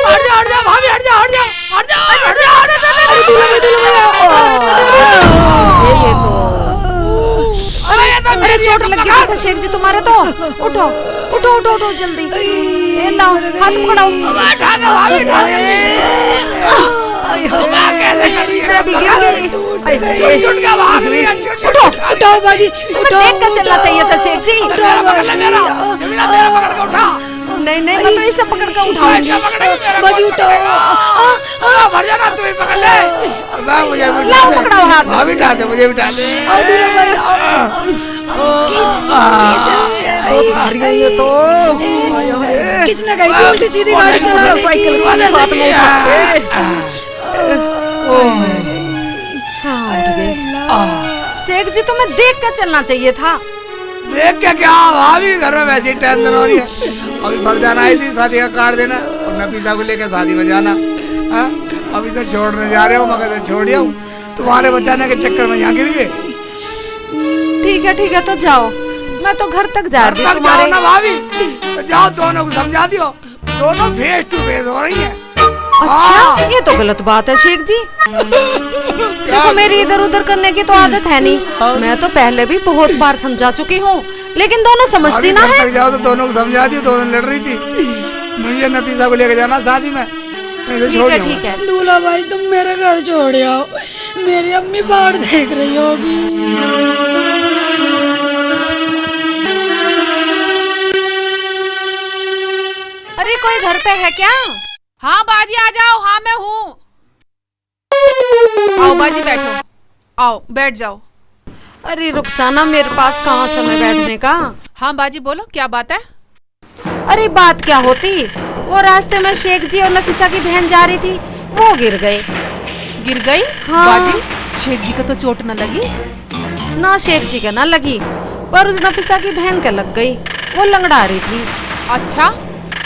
हट जा भाभी, हट जा। अरे चोट लग गई था शेख जी तुम्हारे तो। उठो जल्दी। लाओ हाथ पकड़ाओ। उठाओ बाजी, उठाओ। देख कर चलना चाहिए था शेख जी। नहीं मैं तो इसे पकड़ कर उठाऊंगी। बाजी उठाओ। भर जाना, तुम्हें पकड़ ले। मुझे पकड़ाओ हाथ। भाभी उठा दे, मुझे उठा दे। आओ दूल्हा भाई, आओ। किसने कही थी उल्टी सीधी गाड़ी चलाने साइकिल वाले साथ में शेख जी तुम्हें देख कर चलना चाहिए था। देख के क्या, भाभी घर में वैसी टेंशन हो रही है। अभी भरजान आई थी, शादी का कार्ड देना, अब नफीसा को लेकर शादी में जाना। अभी से छोड़ने जा रहे हो, मगर छोड़िया हूँ, तुम्हारे बचाने के चक्कर में यहाँ गिर गए। ठीक है तो जाओ, मैं तो घर तक जा रही हूँ। जाओ ना भाभी, तो जाओ, दोनों को समझा दियो, दोनों फेस टू फेस हो रही है। अच्छा, ये तो गलत बात है शेख जी। देखो मेरी इधर उधर करने की तो आदत है नहीं, मैं तो पहले भी बहुत बार समझा चुकी हूँ, लेकिन दोनों समझती ना है। जाओ तो दोनों को समझा दियो, दोनों लड़ रही थी। मुझे नफीसा को लेकर जाना शादी में। ठीक है। दूल्हा भाई तुम मेरे घर छोड़ आओ, मेरी अम्मी बाहर देख रही होगी। अरे कोई घर पे है क्या? हाँ बाजी आ जाओ। हाँ मैं हूँ। आओ बाजी बैठो, आओ बैठ जाओ। अरे रुखसाना, मेरे पास कहाँ समय बैठने का। हाँ बाजी बोलो, क्या बात है? अरे बात क्या होती, वो रास्ते में शेख जी और नफीसा की बहन जा रही थी, वो गिर गए। गिर गई? हाँ। बाजी शेख जी को तो चोट न लगी? ना शेख जी का ना लगी, पर उस नफीसा की बहन का लग गई, वो लंगड़ा रही थी। अच्छा,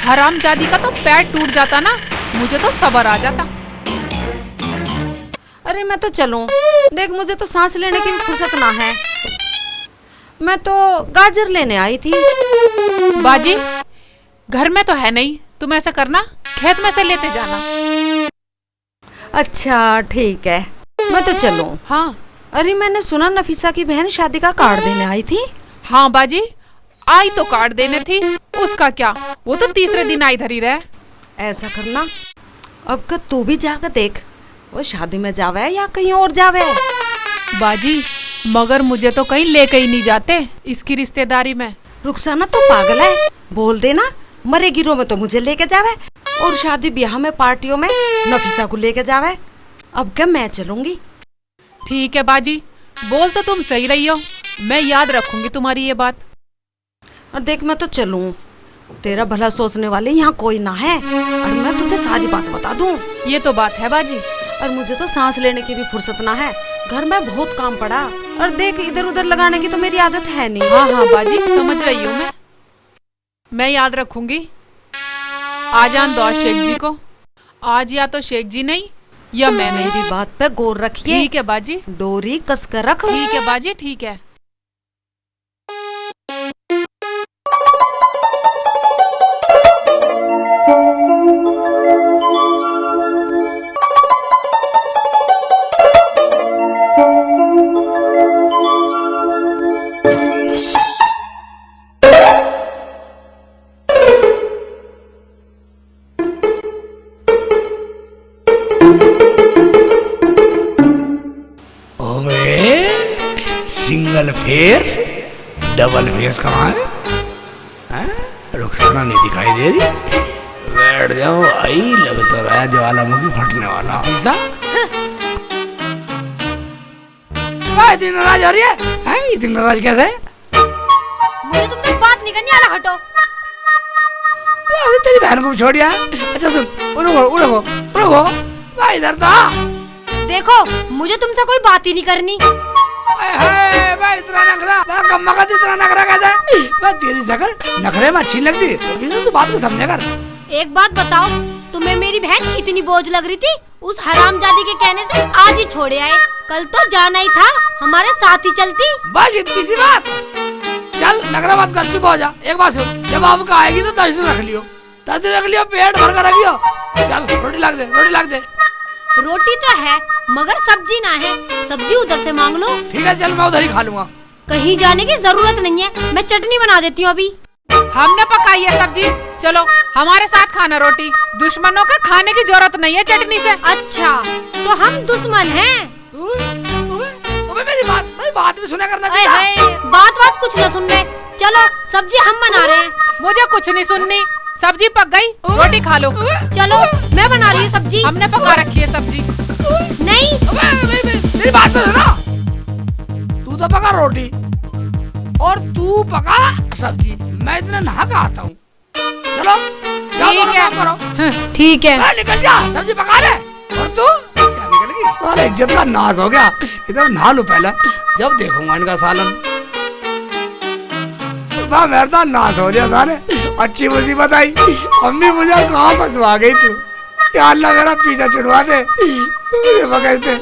हरामजादी का तो पैर टूट जाता ना, मुझे तो सबर आ जाता। अरे मैं तो चलूं, देख मुझे तो सांस लेने की भी फुर्सत ना है, मैं तो गाजर लेने आई थी। बाजी घर में तो है नहीं, तुम ऐसा करना खेत में से लेते जाना। अच्छा ठीक है, मैं तो चलूं। हाँ। अरे मैंने सुना नफीसा की बहन शादी का कार्ड देने आई थी। हाँ बाजी आई तो कार्ड देने थी, उसका क्या, वो तो तीसरे दिन आई धरी रहे। ऐसा करना, अब का तू भी जाकर देख, वो शादी में जावे या कहीं और जावे। बाजी मगर मुझे तो कहीं लेके ही नहीं जाते इसकी रिश्तेदारी में। रुखसाना तो पागल है, बोल देना मरे गिरो में तो मुझे लेके जावे, और शादी ब्याह में पार्टियों में नफीसा को लेके जावे। अब क्या मैं चलूंगी। ठीक है बाजी, बोल तो तुम सही रही हो, मैं याद रखूंगी तुम्हारी ये बात। और देख मैं तो चलूं, तेरा भला सोचने वाले यहाँ कोई ना है, और मैं तुझे सारी बात बता दूं। ये तो बात है बाजी। और मुझे तो सांस लेने की भी फुर्सत ना है, घर में बहुत काम पड़ा, और देख इधर उधर लगाने की तो मेरी आदत है नहीं। हाँ हाँ बाजी समझ रही हूँ मैं याद रखूंगी। आ जान दो आज शेख जी को, आज या तो शेख जी नहीं या मैं नहीं। मेरी बात पे गौर रखिए। ठीक है बाजी, डोरी कस कर रख। ठीक है बाजी, ठीक है। सिंगल फेस डबल फेस कहाँ है? रुखसाना नहीं दिखाई दे रही। बैठ जाओ, आई लग तो रहा है ज्वालामुखी फटने वाला। ऐसा इतनी नाराज हो रही है? इतनी नाराज कैसे? मुझे तुमसे बात नहीं करनी, आला हटो। तेरी बहन को छोड़ दिया। अच्छा सुन, रुको भाई, इधर तो देखो मुझे तुमसे कोई बात ही नहीं करनी। भाई इतना नखरा, कम्मा का इतना नखरा कैसा है? मैं तेरी शक्ल नखरे में अच्छी लगती है, तो बात को समझा कर। एक बात बताओ, तुम्हें मेरी बहन इतनी बोझ लग रही थी, उस हरामजादी के कहने से आज ही छोड़े आए, कल तो जाना ही था, हमारे साथ ही चलती। बस इतनी सी बात। चल नखरा मत कर, चुप हो जा। एक बात सुन, जब आपको आएगी तो 10 दिन रख लियो, 10 दिन रख लियो, पेट भर कर रखियो। चल रोटी लाग दे। रोटी तो है मगर सब्जी ना है, सब्जी उधर से मांग लो। ठीक है चल, मैं उधर ही खा लूंगा। कहीं जाने की जरूरत नहीं है, मैं चटनी बना देती हूँ अभी। हमने पकाई है सब्जी, चलो हमारे साथ खाना रोटी, दुश्मनों का खाने की जरूरत नहीं है चटनी से। अच्छा तो हम दुश्मन हैं? अबे मेरी बात भी सुना करना अरे बात कुछ न सुन रहे। चलो सब्जी हम बना रहे हैं। मुझे कुछ नहीं सुननी, सब्जी पक गई, रोटी खा लो। चलो मैं बना रही हूँ सब्जी। हमने पका रखी है सब्जी। नहीं मेरी बात तो सुनो, तू तो पका रोटी और तू पका सब्जी, मैं इतना नहा का आता हूँ। चलो जाओ दोनों काम करो। ठीक है निकल जा, सब्जी पका ले। और तू अच्छा निकल गई, तो इज्जत का नाश हो गया। इधर नहा लो पहले, जब देखूंगा इनका सालन। वाह मेरा तो नाश हो गया साले, अच्छी मुसीबत आई। अम्मी मुझे कहाँ फंसवा गई तू, या अल्लाह मेरा पीछा छुड़वा दे, मुझे बकैसे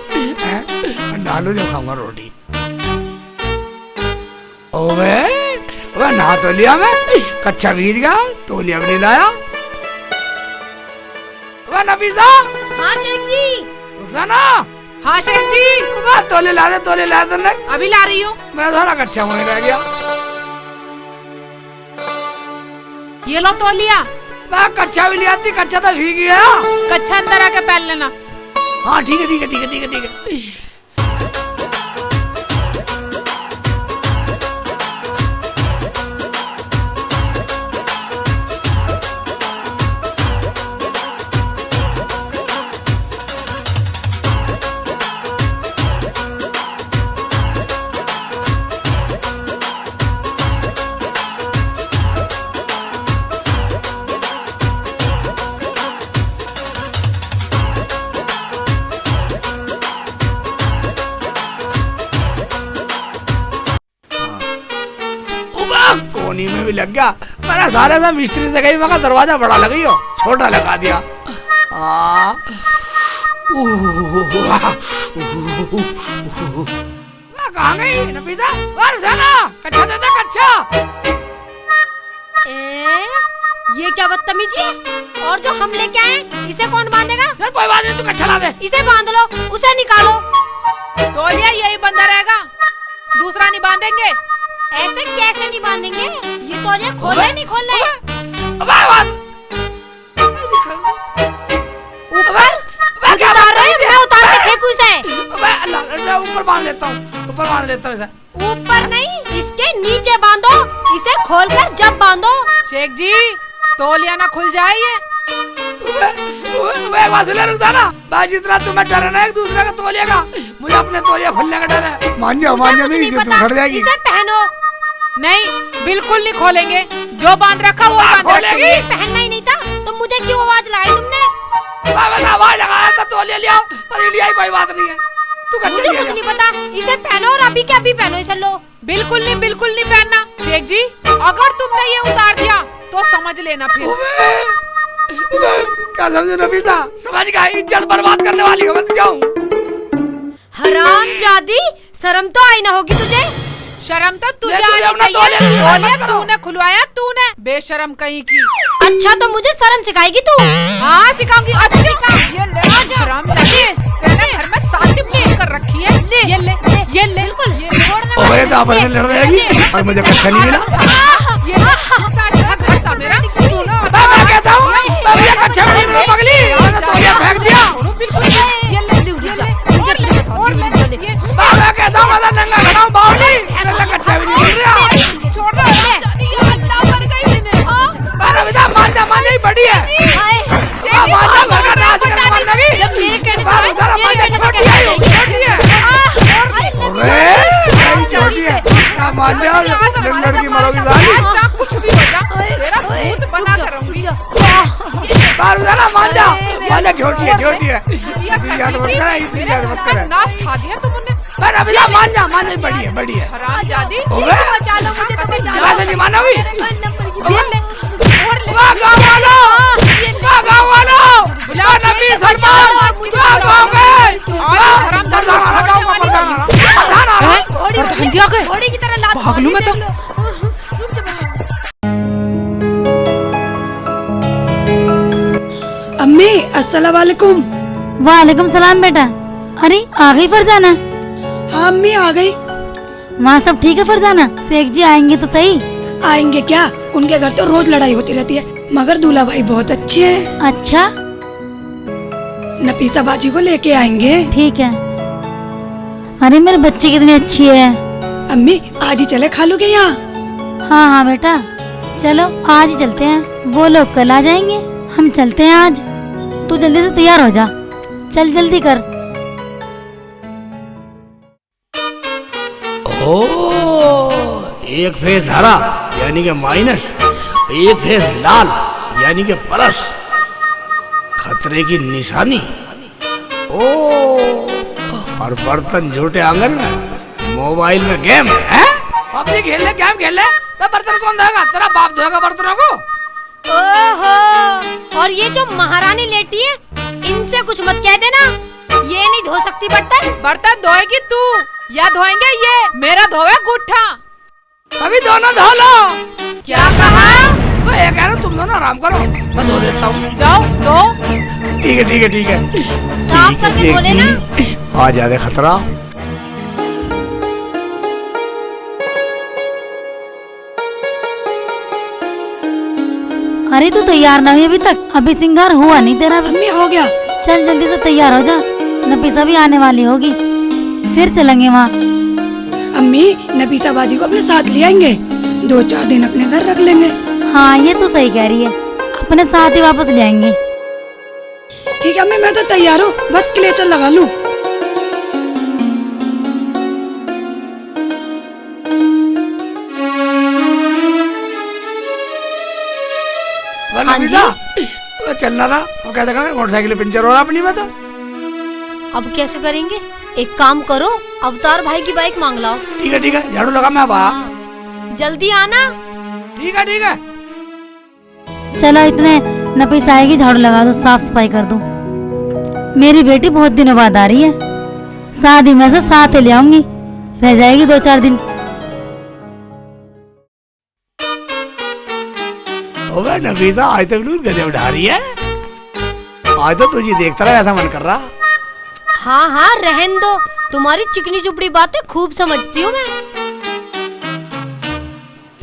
नालू जब खाऊंगा रोटी। ओवे ओवे नहा तो लिया मैं, कच्चा भीज गया, तौलिया भी नहीं लाया। ओवे नफीसा। हाँ शेख जी। रुखसाना। हाँ शेख जी। तौले ला दे नहीं। अभी ला रही हूँ। मैं सारा कच्चा वहीं रह गया। ये लो तौलिया। मैं कच्चा भी लिया थी, कच्चा तो भीग गया। कच्चा अंदर आके पहन लेना। हाँ ठीक है। कोनी में भी लग गया, मेरा सारे सा मिस्त्री से गई, मगर दरवाजा बड़ा लगी हो, छोटा लगा दिया। कहाँ गई नफीसा? कच्चा दे दे कच्चा। ये क्या बदतमीजी है? और जो हम लेके आए इसे कौन बांधेगा? चल कोई बात नहीं, तू कच्चा ला दे। इसे बांध लो, उसे निकालो। तौलिया यही बंधा रहेगा, दूसरा नहीं बांधेंगे। ऐसे कैसे नहीं बांधेंगे? ये तौलिया खोलने नहीं खोलने। मैं उतार के फेंकू इसे। ऊपर बांध लेता हूँ इसे। ऊपर नहीं, इसके नीचे बांधो, इसे खोलकर जब बांधो। शेख जी तौलिया ना खुल जाए ये। एक बात सुन ले रुखसाना, भाई जितना तुम्हें डर है ना एक दूसरे का तौलिया का, मुझे अपने तौलिया खुलने का डर है। मान जाओ नहीं, इसे तू फट जाएगी। इसे पहनो। नहीं बिल्कुल नहीं खोलेंगे, जो बांध रखा वो बांध रखेंगे। पहनना ही नहीं था तो मुझे क्यों आवाज लगाई तुमने? आवाज लगाया था, तौलिया लिया और लिया ही कोई बात नहीं है। तू मुझे कुछ नहीं पता, इसे पहनो और अभी के अभी पहनो इसे। लो बिल्कुल नहीं पहनना। शेख जी अगर तुमने ये उतार दिया तो समझ लेना फिर। क्या समझो नफीसा, समझ गया, इज्जत बर्बाद करने वाली हो, मत जाऊं। हरामजादी, शर्म तो आई ना होगी तुझे। शर्म तो तुझे आनी चाहिए, तौलिया तूने खुलवाया, तूने बेशरम कहीं की। अच्छा तो मुझे शर्म सिखाएगी तू? हाँ सिखाऊंगी। अच्छा ये ले हरामजादी, तेरे घर में शांति प्लेट कर रखी है। ये ले बिल्कुल। ओए तो आपस में लड़ रहेगी और मुझे अच्छा नहीं मिला। ये अच्छा घर था मेरा। मैं कहता हूँ मैं कच्चा नहीं मिला पगली, मैंने तौलिया फेंक दिया। मैं कहता हूँ मैं नंगा खड़ा हूँ बावली, मेरा कच्चा भी नहीं मिल रहा। छोड़ दो। मान जा बड़ी है। जब मेरे कहने से छोटी है, मान जा, लड़की मरोगी साली। कुछ भी हो जा, तेरा भूत बना करूंगी। मान जा, छोटी है। इतनी याद मत कर। नाश खा दिया तुमने। मान जा, बड़ी है। हरामजादी, बचा लो मुझे, तो बचा लो। वैसे नहीं मानोगी? घोड़ी की तरह लात भाग लूं मैं तो। अम्मी अस्सलाम वालेकुम। वालेकुम सलाम बेटा। अरे आ गई फरजाना? हाँ अम्मी आ गई। वहाँ सब ठीक है फरजाना? शेख जी आएंगे तो सही। आएंगे क्या, उनके घर तो रोज लड़ाई होती रहती है, मगर दूल्हा भाई बहुत अच्छे हैं। अच्छा नफीसा बाजी को लेके आएंगे। ठीक है। अरे मेरे बच्ची कितनी अच्छी है। अम्मी आज ही चले खालू के यहाँ। हाँ हाँ बेटा चलो आज ही चलते हैं, वो लोग कल आ जाएंगे, हम चलते हैं आज। तू जल्दी से तैयार हो जा, चल जल्दी कर। ओ, एक फेस हरा यानी कि माइनस, एक फेस लाल यानी कि प्लस, खतरे की निशानी। ओ, और बर्तन झूठे आंगन में, मोबाइल में गेम है। पबजी खेल ले, गेम खेल ले, मैं बर्तन कौन धोएगा? तेरा बाप धोएगा बर्तनों को। ओहो, और ये जो महारानी लेटी है, इनसे कुछ मत कह देना, ये नहीं धो सकती बर्तन। बर्तन धोएगी तू या धोएंगे ये? मेरा धोए गुट्ठा। अभी दोनों धो लो। क्या कहा? मैं ये कह रहा हूँ तुम दोनों आराम करो, मैं धो देता हूँ। जाओ धो। ठीक है ठीक है ठीक है। साफ करके धो लेना। आ ज्यादा खतरा। अरे तू तैयार ना हुई अभी तक? अभी श्रृंगार हुआ नहीं तेरा। अम्मी हो गया। चल जल्दी से तैयार हो जा, नफीसा भी आने वाली होगी, फिर चलेंगे वहाँ। अम्मी नफीसा बाजी को अपने साथ ले आएंगे, 2-4 दिन अपने घर रख लेंगे। हाँ ये तो सही कह रही है, अपने साथ ही वापस ले आएंगे। ठीक है अम्मी मैं तो तैयार हूँ, बस क्लेचर लगा लूँ। नफीसा, वो चलना था, अब कैसे करें? मोटरसाइकिल पंचर हो रहा अपनी में तो। अब कैसे करेंगे? एक काम करो, अवतार भाई की बाइक मांग लाओ। ठीक है झाड़ू लगा मैं बा। जल्दी आना। ठीक है। चलो इतने नफीसा आएगी, झाड़ू लगा दो, साफ सफाई कर दो। मेरी बेटी बहुत दिनों बाद आ रही है, शादी में से साथ ही ले आऊंगी, रह जाएगी 2-4 दिन। ओबे नफीसा आज तक नूर गजब ढा रही है, आज तो तुझे देखता रहा ऐसा मन कर रहा। हाँ रहन दो, तुम्हारी चिकनी चुपड़ी बातें खूब समझती हूँ मैं।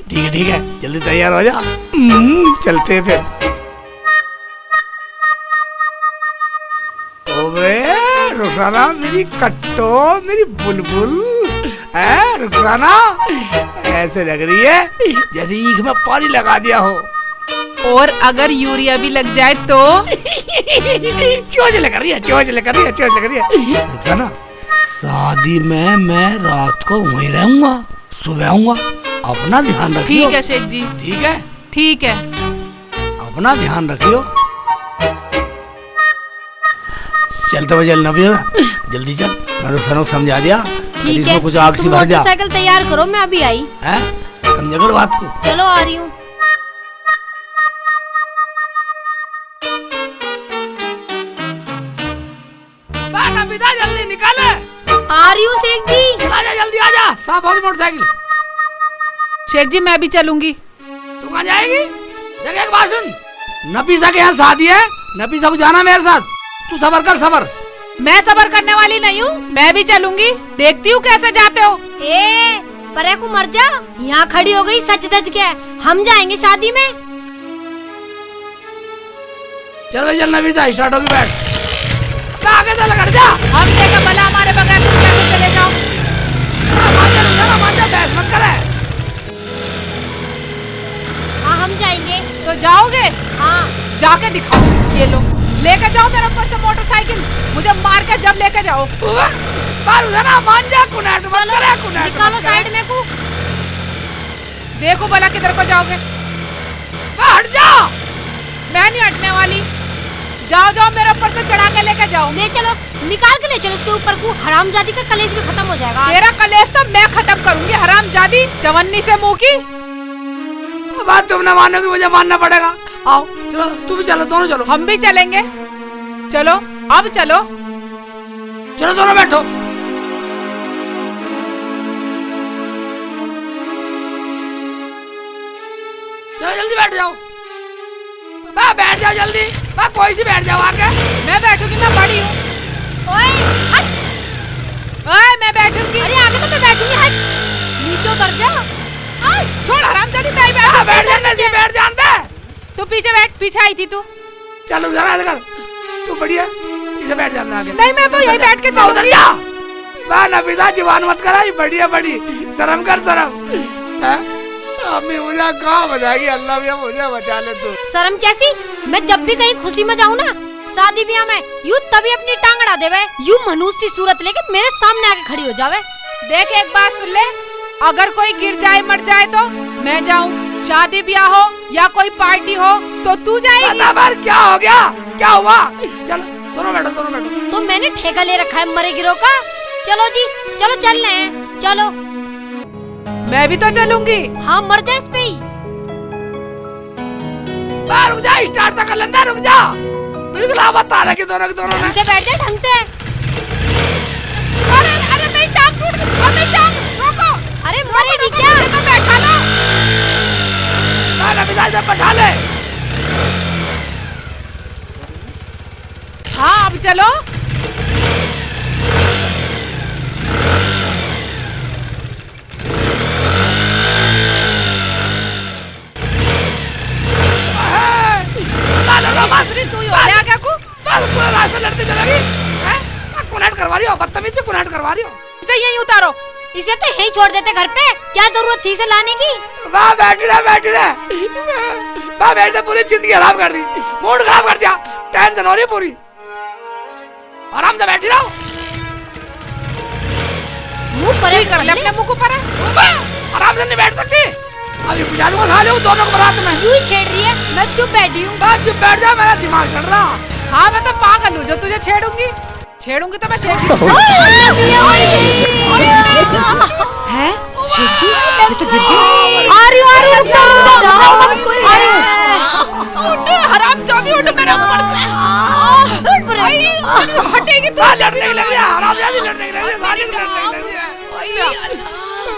ठीक है जल्दी तैयार हो जा, चलते हैं फिर। ओबे रुखसाना मेरी कट्टो, मेरी बुलबुल है रुखसाना, ऐसे लग रही है जैसे ईख में पानी लगा दिया हो। और अगर यूरिया भी लग जाए तो? चोच लग रही है। रुखसाना शादी में मैं रात को वहीं रहूंगा, सुबह आऊंगा, अपना ध्यान रखियो। ठीक है शेख जी। ठीक है अपना ध्यान रखियो। चलते हुए चलना भी जल्दी चल, मैं रुखसाना को समझा दिया। ठीक है, कुछ आग सी भर जा। मोटरसाइकिल तैयार करो, मैं अभी आई। समझा करो बात को। चलो आ रही हूँ। जल्दी निकाले। आ रही हूँ शेख जी। आजा जल्दी आजा, साफ होगी मोटरसाइकिल। शेख जी मैं भी चलूंगी। तू कहाँ जाएगी? देख एक बात सुन, नफीसा के यहाँ शादी है, नफीसा को जाना मेरे साथ, तू सबर कर सबर। मैं सबर करने वाली नहीं हूँ, मैं भी चलूंगी, देखती हूँ कैसे जाते हो। परे को मर जा, यहाँ खड़ी हो गई सच धज के, हम जाएंगे शादी में। चल भाई चल नफीसा, स्टार्ट होगी, बैठ। आगे से लग जा। हम देखा भला हमारे बगैर तुम कैसे चले जाओ। बहस मत करे। हाँ हम जाएंगे। तो जाओगे? हाँ जाके दिखाओ। ये लो लेके जाओ मेरे ऊपर से मोटरसाइकिल, मुझे मार के जब लेके जाओ। मान जा, कुनेट मत करे, कुनेट निकालो साइड में को। देखो भला किधर को जाओगे। हट जा। मैं नहीं हटने वाली, जाओ मेरे ऊपर से चढ़ा के लेके जाओ। ले चलो, निकाल के ले चलो उसके ऊपर को, हरामजादी का कलेज भी खत्म हो जाएगा। तेरा कलेज तो मैं खत्म करूंगी, हरामजादी चवन्नी से मुंह की। बात तुम न मानोगी, मुझे मानना पड़ेगा। आओ चलो, तू भी चलो, दोनों चलो। हम भी चलेंगे, चलो अब चलो। चलो दोनों बैठो। चलो जल्दी बैठ जाओ, बैठ जाओ जल्दी, कोई सी बैठ जाओ आके। मैं बैठूंगी, मैं बड़ी हूँ। ओए मैं बैठूंगी। अरे आगे तो मैं बैठूंगी, हट। नीचे उतर जा। छोड़ हरामजादी, मैं ही बैठ जाने से बैठ जानते। तू पीछे बैठ, पीछे आई थी तू। चल रुक जरा, ऐसे कर, तू बढ़िया इसे बैठ जाना आगे। नहीं मैं तो यही बैठ के उधर जा। वाह नफीसा, जुबान मत कराई, बढ़िया बड़ी शर्म कर शर्म। अम्मी मुझे कहाँ बचाएगी, अल्लाह भी मुझे बचा ले तू। शर्म कैसी? मैं जब भी कहीं खुशी में जाऊँ ना, शादी ब्याह में, यूं तभी अपनी टांग अड़ा देवे, यूं मनुष्य सी सूरत लेके मेरे सामने आके खड़ी हो जावे। देख एक बात सुन ले, अगर कोई गिर जाए मर जाए तो मैं जाऊँ, शादी ब्याह हो या कोई पार्टी हो तो तू जाएगी। क्या हो गया, क्या हुआ? चल दोनों बैठो, दोनों बैठो। तो मैंने ठेका ले रखा है मरे गिरो का। चलो जी, चलो चल रहे हैं, चलो। मैं भी तो चलूंगी। हाँ मर जा इस पे ही। रुक जा, स्टार्ट तो कर लेंदा, रुक जा। बिल्कुल आवाज आ रहा है दोनों के दोनों ने। ढंग से बैठ जा, ढंग से। अरे अरे मेरी टांग टूट गई, मेरी टांग रोको। अरे मरेगी क्या? तो बैठा लो। नफीसा इसे बैठा ले। हाँ अब चलो। तू ही क्या को? पूरा रास्ता लड़ते चलेगी। कुनेट करवा रही हो, बदतमीज से कुनेट करवा रही हो। इसे यहीं उतारो। इसे तो यहीं छोड़ देते घर पे, क्या जरूरत थी इसे लाने की? वाह बैठ रहे। वाह बैठ से पूरी जिंदगी खराब कर दी, मूड खराब कर दिया, टेंशन हो रही है पूरी। आराम से बैठी रहो। मुंह परे कर ले अपने मुंह को परे। आराम से नहीं बैठ सकती। अभी बुझा दूंगा साले दोनों को बारात में। यूं ही छेड़ रही है, मैं चुप बैठी हूँ। बस चुप बैठ जा, मेरा दिमाग चल रहा। हाँ मैं तो पागल हूँ जो तुझे छेड़ूंगी तो मैं शेख जी है। शेख जी ये तो गिर गई। आ रही हूँ, रुक जाओ उठ हरामजादी, उठ मेरे ऊपर से। हटेगी तू। लड़ने की लग रही है, हरामजादी लड़ने की लग रही है, साली लड़ने की लग रही है।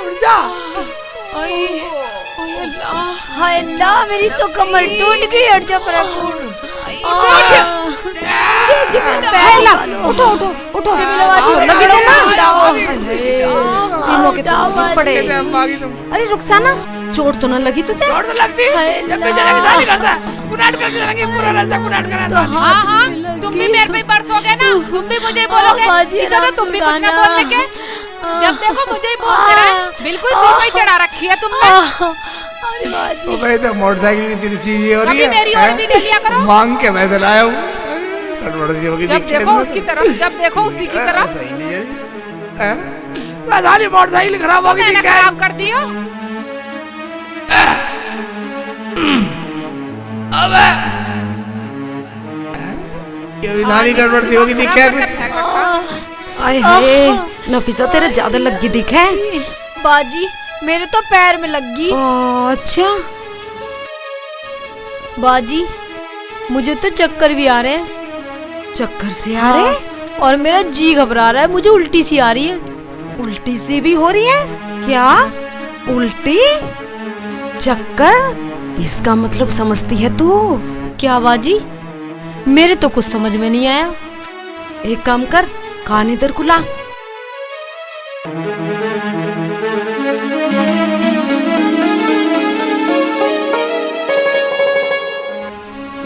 उठ जा। हाय अल्लाह, मेरी तो कमर टूट गई। हट जा प्रभु। उठो लगी तो ना। तीनों के पड़े। अरे रुखसाना, चोट तो न लगी तुझे? चोट तो लगती है, जब बेचारे की शादी करता है, कुनाट करके चलेंगे, पूरा रास्ता कुनाट करा। हाँ तुम भी मेरे पे बरसोगे ना, तुम भी मुझे बोलोगे। इसे तो तुम भी कुछ ना बोलने के, जब देखो मुझे ही बोलते रहे। बिल्कुल सिर पे चढ़ा रखी है तुमने। ओ भाई तो मोटरसाइकिल की तेरी चीज हो रही है। कभी मेरी और भी ले लिया करो। मांग के पैसे लाया हूँ। जब देखो उसकी तरफ, जब देखो उसी की तरफ। सही नहीं है। बस सारी मोटरसाइकिल खराब हो गई थी, खराब कर दी हो। अबे ये भी सारी गड़बड़ थी, होगी दिखा कुछ। आए हाय नफीसा, तेरे ज्यादा लगी दिखे। बाजी मेरे तो पैर में लग गई। अच्छा बाजी, मुझे तो चक्कर भी आ रहे हैं। चक्कर से आ रहे? और मेरा जी घबरा रहा है, मुझे उल्टी सी आ रही है। उल्टी सी भी हो रही है क्या? उल्टी चक्कर, इसका मतलब समझती है तू? क्या बाजी, मेरे तो कुछ समझ में नहीं आया। एक काम कर, कान इधर खुला।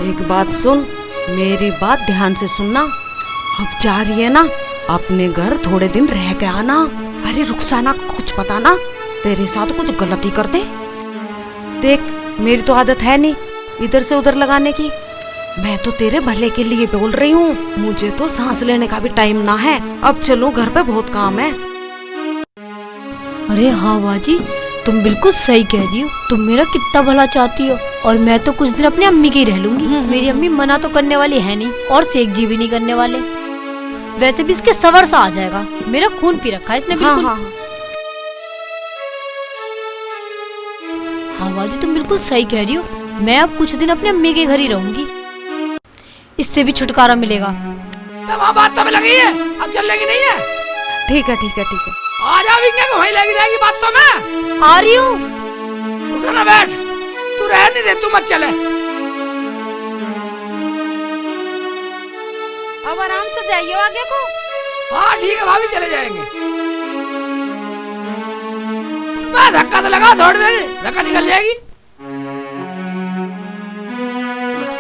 एक बात सुन, मेरी बात ध्यान से सुनना। अब जा रही है ना, अपने घर थोड़े दिन रह के आना। अरे रुखसाना को कुछ पता ना, तेरे साथ कुछ गलती कर दे। देख मेरी तो आदत है नहीं इधर से उधर लगाने की। मैं तो तेरे भले के लिए बोल रही हूँ। मुझे तो सांस लेने का भी टाइम ना है। अब चलो, घर पे बहुत काम है। अरे हाँ बाजी, तुम बिल्कुल सही कह रही हो। तुम मेरा कितना भला चाहती हो। और मैं तो कुछ दिन अपनी अम्मी के ही रह लूंगी। मेरी अम्मी मना तो करने वाली है नहीं, और शेख जी भी नहीं करने वाले। वैसे भी इसके सवर सा आ जाएगा, मेरा खून पी रखा है इसने बिल्कुल। हाँ बाजी, तुम बिल्कुल सही कह रही हो। मैं अब कुछ दिन अपने अम्मी के घर ही रहूंगी, इससे भी छुटकारा मिलेगा। वहाँ बात तो में लगी है, अब चलने की नहीं है। ठीक है ठीक है ठीक है, आ जा विंगे को, वहीं लगी रहेगी बात तो में। आ रही हूँ। उसे ना बैठ, तू रह नहीं दे, तू मत चले। अब आराम से जाइए आगे को। हाँ ठीक है भाभी, चले जाएंगे। धक्का तो लगा, थोड़ी देर धक्का निकल जाएगी।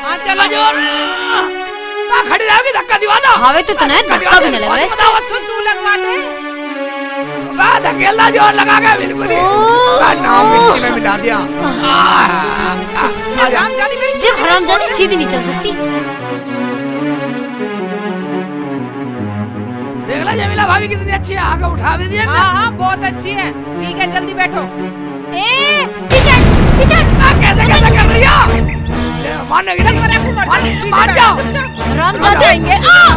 हाँ चलो। खड़ी रहोगी, धक्का दिवा दो। हवे तो इतना है, धक्का भी नहीं लग रहा है इसमें। तू लगवा दे। धकेलना जोर लगा के बिल्कुल ही। नाम मिट्टी में मिला दिया। देख हरामजादी सीधी नहीं चल सकती। देख ला जमीला भाभी कितनी अच्छी है, आगे उठा भी दिया। हाँ हाँ बहुत अच्छी है। ठीक है जल्दी बैठो। पीछे पीछे। कैसे कैसे कर रही है? मानेगी नहीं। मान जाओ। हरामजादी आएंगे।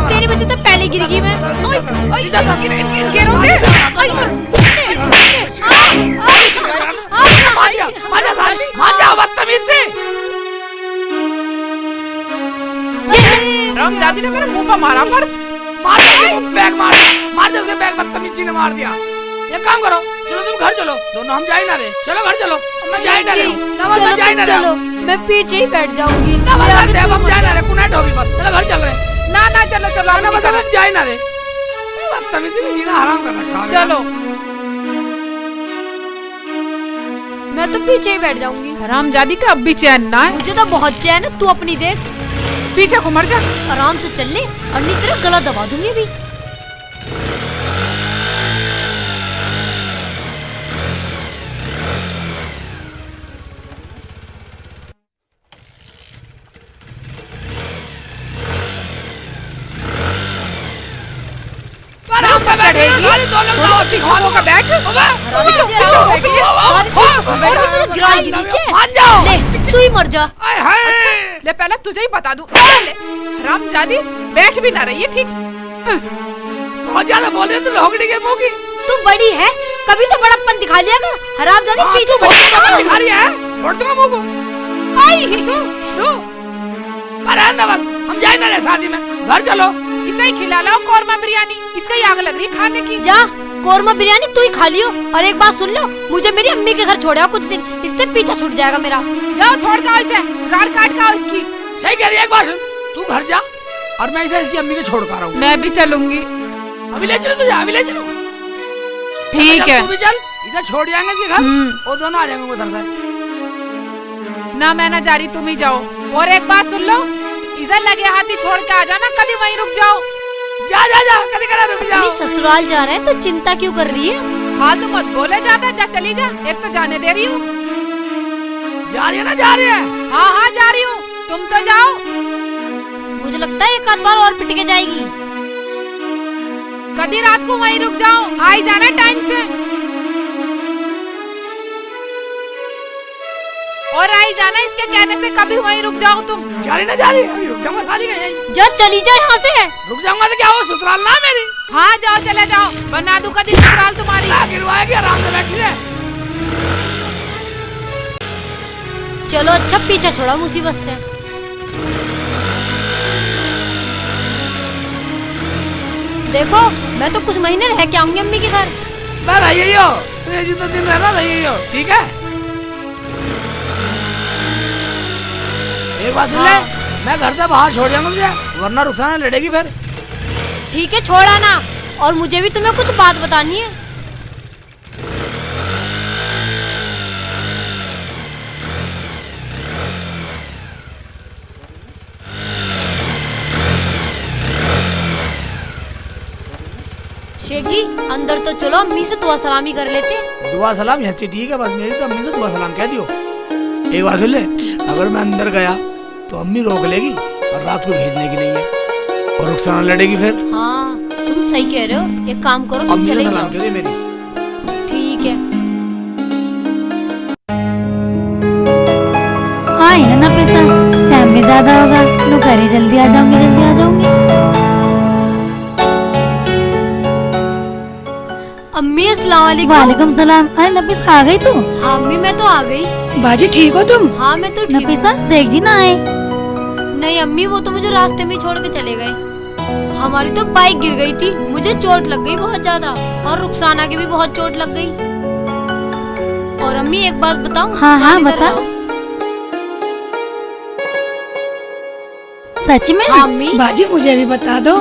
तेरी वजह से पहले गिर गई मैं। गिरोगे? मान जाओ बदतमीज से। हरामजादी ने मेरे मुंह पर मारा पर्स। मार दे बैग, मार दे उसके बैग, बदतमीजी ने मार दिया। एक काम करो, चलो तुम घर चलो, दोनों हम जाए ना रे। चलो घर चलो, मैं जाए ना रे। मैं जाए ना रे। चलो मैं पीछे ही बैठ जाऊंगी। हम जाए ना रे, कुनाट होगी बस। चलो घर चल रहे। ना चलो चलो। ना बस हम जाए ना रे। बदतमीजी ने जीना हराम कर रखा है। चलो मैं तो पीछे ही बैठ जाऊंगी। हरामजादी का अब भी चैन ना है। मुझे तो बहुत चैन है, तू अपनी देख। पीछे को मर जा। आराम से चल ले, और नहीं तेरा गला दबा दूंगी अभी। तू ही मर जा। ले पहले तुझे ही बता दूं। हरामजादी बैठ भी ना रही है ठीक से। बहुत ज्यादा बोल रहे तू लोहड़ी के मुंह की। तू बड़ी है, कभी तो बड़प्पन दिखा लिया कर। हरामजादी पीछे दिखा रही है। छोड़ दूंगा मुंह को। आई तू अरे ना बस, हम जाए ना रे शादी में। घर चलो। इसे ही खिला लाओ कौरमा बिरयानी, इसका ही आग लग रही खाने की। जा कौरमा बिरयानी तू ही खा लियो। और एक बात सुन लो, मुझे मेरी अम्मी के घर छोड़े कुछ दिन, इससे पीछा छूट जाएगा मेरा। जाओ छोड़ का इसे, राड काट का इसकी। सही कह रही है, एक बात सुन, तू घर जा और मैं इसे इसकी अम्मी के छोड़ कर आऊँ। मैं भी चलूंगी। अभी ले चलो तुझे, अभी ले चलो। ठीक है तू भी चल, इसे छोड़ जाएंगे इसके घर, वो दोनों आ जाएंगे उधर से। ना मैं ना जा रही, तुम ही जाओ। और एक बात सुन लो, इसे लगे हाथी छोड़ के आ जाना, कभी वहीं रुक जाओ। जा जा जा, कभी करा रुक जाओ। ससुराल जा रहे हैं तो चिंता क्यों कर रही है? फालतू मत बोले ज्यादा, जा चली जा। एक तो जाने दे रही हूँ। जा रही है ना? जा रही है। हाँ हाँ जा रही हूँ, तुम तो जाओ। मुझे लगता है एक आध बार और पिट के जाएगी। कभी रात को वहीं रुक जाओ, आ ही जाना टाइम से। और आई जाना, इसके कहने से कभी वहीं रुक जाओ तुम। जा रही ना? जा रही है, अभी रुक जाऊंगा सारी का यही। जा चली जा यहाँ से। रुक जाऊंगा तो क्या हो, ससुराल ना मेरी। हाँ जाओ, चले जाओ, बना दूं कभी ससुराल तुम्हारी। गिरवाएगी, आराम से बैठी रहे। चलो अच्छा पीछा छोड़ा मुसीबत से। देखो मैं तो कुछ महीने रह के आऊंगी अम्मी के घर। मैं रही हो, तो ये जितना दिन रहना रही हो, ठीक है? एक बात सुन ले, मैं घर से बाहर छोड़ जाऊंगा तुझे, वरना रुखसाना लड़ेगी फिर। ठीक है छोड़ आना, और मुझे भी तुम्हें कुछ बात बतानी है। शेख जी अंदर तो चलो, अम्मी से दुआ सलामी कर लेते। दुआ सलाम ऐसी ठीक है, बस मेरी तो अम्मी से दुआ सलाम कह दियो। एक बात सुन ले, अगर मैं अंदर गया तो अम्मी रोक लेगी और रात को भेजने की नहीं है, और रुखसाना लड़ेगी फिर। हाँ तुम सही कह रहे हो, एक काम करो तुम चले जाओ। मेरी ठीक है। आई ना पैसा, टाइम भी ज्यादा होगा, लो करे जल्दी आ जाऊंगी, जल्दी आ जाऊंगी। अम्मी अस्सलाम वालेकुम। वालेकुम सलाम। अरे नफीसा आ गई तू? हाँ अम्मी मैं तो आ गई। बाजी ठीक हो तुम? हाँ मैं तो ठीक हूँ। नफीसा शेख जी ना आए? नहीं अम्मी, वो तो मुझे रास्ते में छोड़ के चले गए। हमारी तो बाइक गिर गई थी, मुझे चोट लग गई बहुत ज्यादा, और रुखसाना की भी बहुत चोट लग गई। और अम्मी एक बात बताऊं? हाँ हाँ बता। सच में? हाँ अम्मी। बाजी मुझे भी बता दो।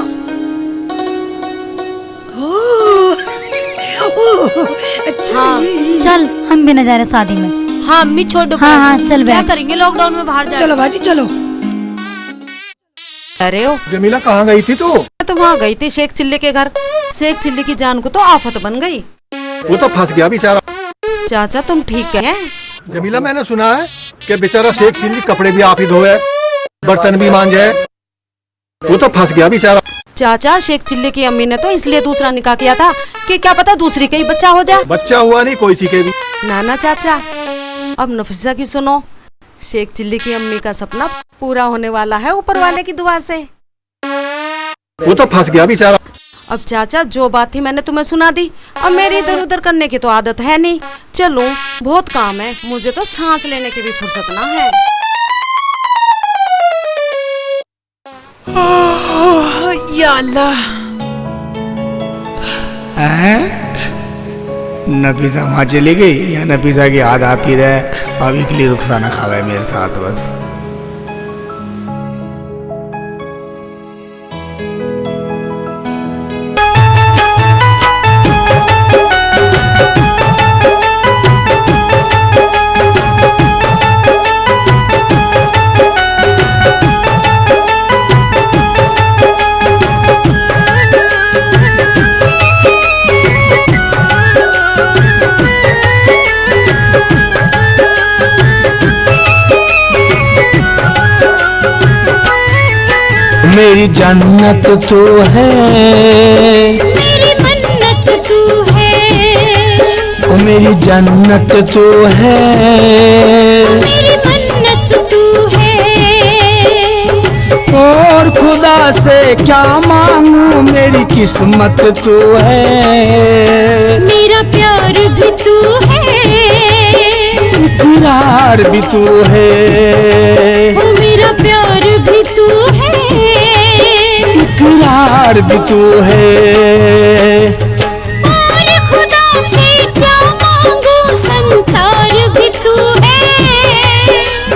अच्छा हाँ। चल हम भी न जा रहे शादी में। हाँ अम्मी छोड़ो। हाँ, चल क्या बैठ। करेंगे लॉकडाउन में बाहर जा। चलो बाजी चलो। अरे ओ जमीला कहाँ गई थी तू? मैं तो वहाँ गई थी शेख चिल्ले के घर। शेख चिल्ले की जान को तो आफत बन गई। वो तो फंस गया बेचारा। चाचा तुम ठीक है? जमीला मैंने सुना है कि बेचारा शेख चिल्ली कपड़े भी आप ही धोए, बर्तन भी मांजे। वो तो फंस गया बेचारा। चाचा शेख चिल्ले की अम्मी ने तो इसलिए दूसरा निकाह किया था कि क्या पता दूसरी का ही बच्चा हो जाए। बच्चा हुआ नहीं कोई सी के भी। ना चाचा, अब नफीसा की सुनो। शेख चिल्ली की अम्मी का सपना पूरा होने वाला है ऊपर वाले की दुआ से। वो तो फंस गया बेचारा। अब चाचा जो बात थी मैंने तुम्हें सुना दी। अब मेरी इधर उधर करने की तो आदत है नहीं। चलो बहुत काम है, मुझे तो सांस लेने की भी फुर्सत ना है। या अल्लाह। नफीसा वहाँ चली गई या नफीसा की याद आती रहे। अभी के लिए रुखसाना खावे मेरे साथ बस। मेरी जन्नत तू है, मेरी मन्नत तू है, ओ मेरी जन्नत तू है, मेरी मन्नत तू है। और खुदा से क्या मांगू मेरी किस्मत तू है। मेरा प्यार भी तू है, इकरार भी तू है, ओ मेरा प्यार भी तू है, इकरार भी तू है। और खुदा से क्या मांगू संसार भी तू है।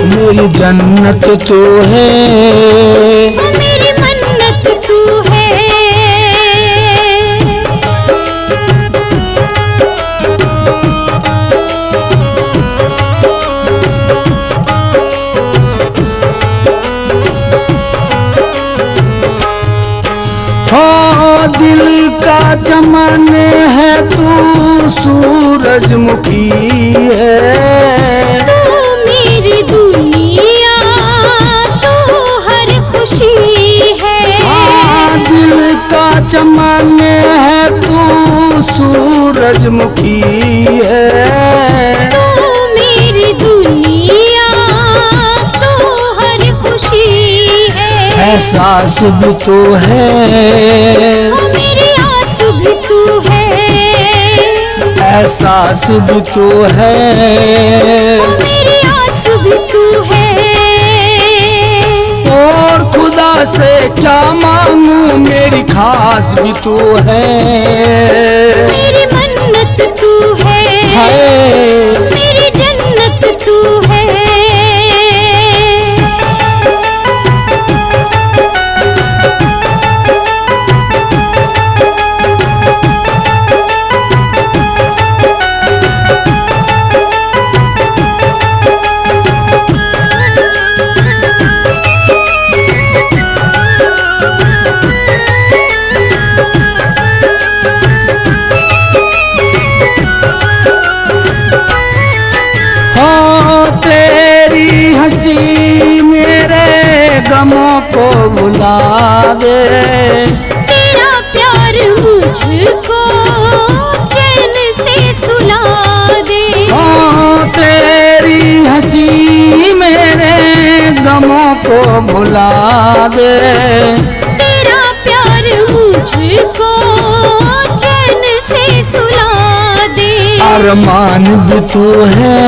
मेरी जन्नत तू है, ओ मेरी मन्नत तू है। हाँ दिल का चमन है तू सूरजमुखी है। तू मेरी दुनिया, तू हर खुशी है। हाँ दिल का चमन है तू सूरजमुखी है। तू मेरी दुनिया, तू हर खुशी है। एहसास भी तो है, ओ मेरी आस भी तू है, एहसास भी तो है, ओ मेरी आस भी तू है। और खुदा से क्या मांगू मेरी खास भी तो है। मेरी मन्नत तू है, हाय मेरी जन्नत तू है। तेरी हंसी मेरे गमों को भुला दे। तेरा प्यार मुझको चैन से सुला दे। हाँ तेरी हंसी मेरे गमों को भुला दे। तेरा प्यार मुझको चैन से सुला दे। अरमान भी तू है,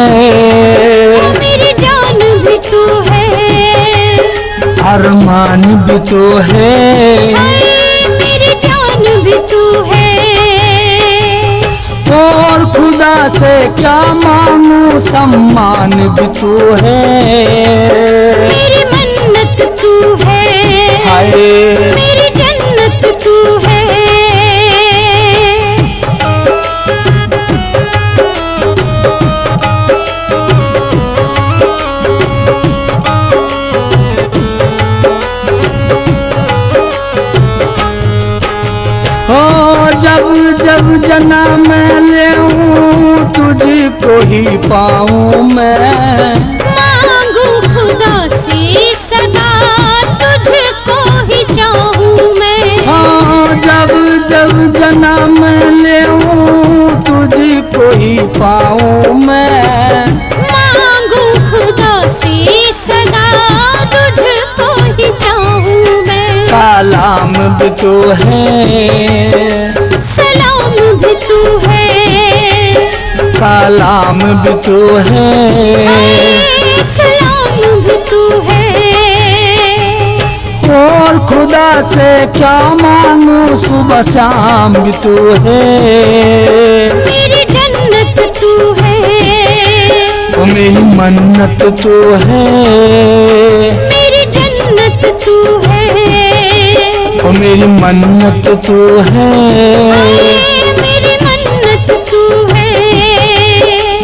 ओ मेरी जान भी तू है, अरमान भी तू है, हाय मेरी जान भी तू है। और खुदा से क्या मांगू सम्मान भी तू है। मेरी मन्नत तू है, हाय मेरी जन्नत तू है। जब जब जन्म लेऊं तुझको ही पाऊं मैं, मांगू खुदा से सदा तुझको ही चाहूं मैं। हाँ जब जब जन्म लेऊं तुझको ही पाऊं मैं, मांगू खुदा से सदा तुझको ही चाहूं मैं। कलाम भी तो है, सलाम भी तू है, कलाम भी तो है, सलाम भी तू है। और खुदा से क्या मांगू सुबह शाम भी तू है, मेरी जन्नत तू है, ओ मेरी मन्नत तू है, मेरी जन्नत तू है, ओ मेरी मन्नत तू है, मेरी मन्नत तू है,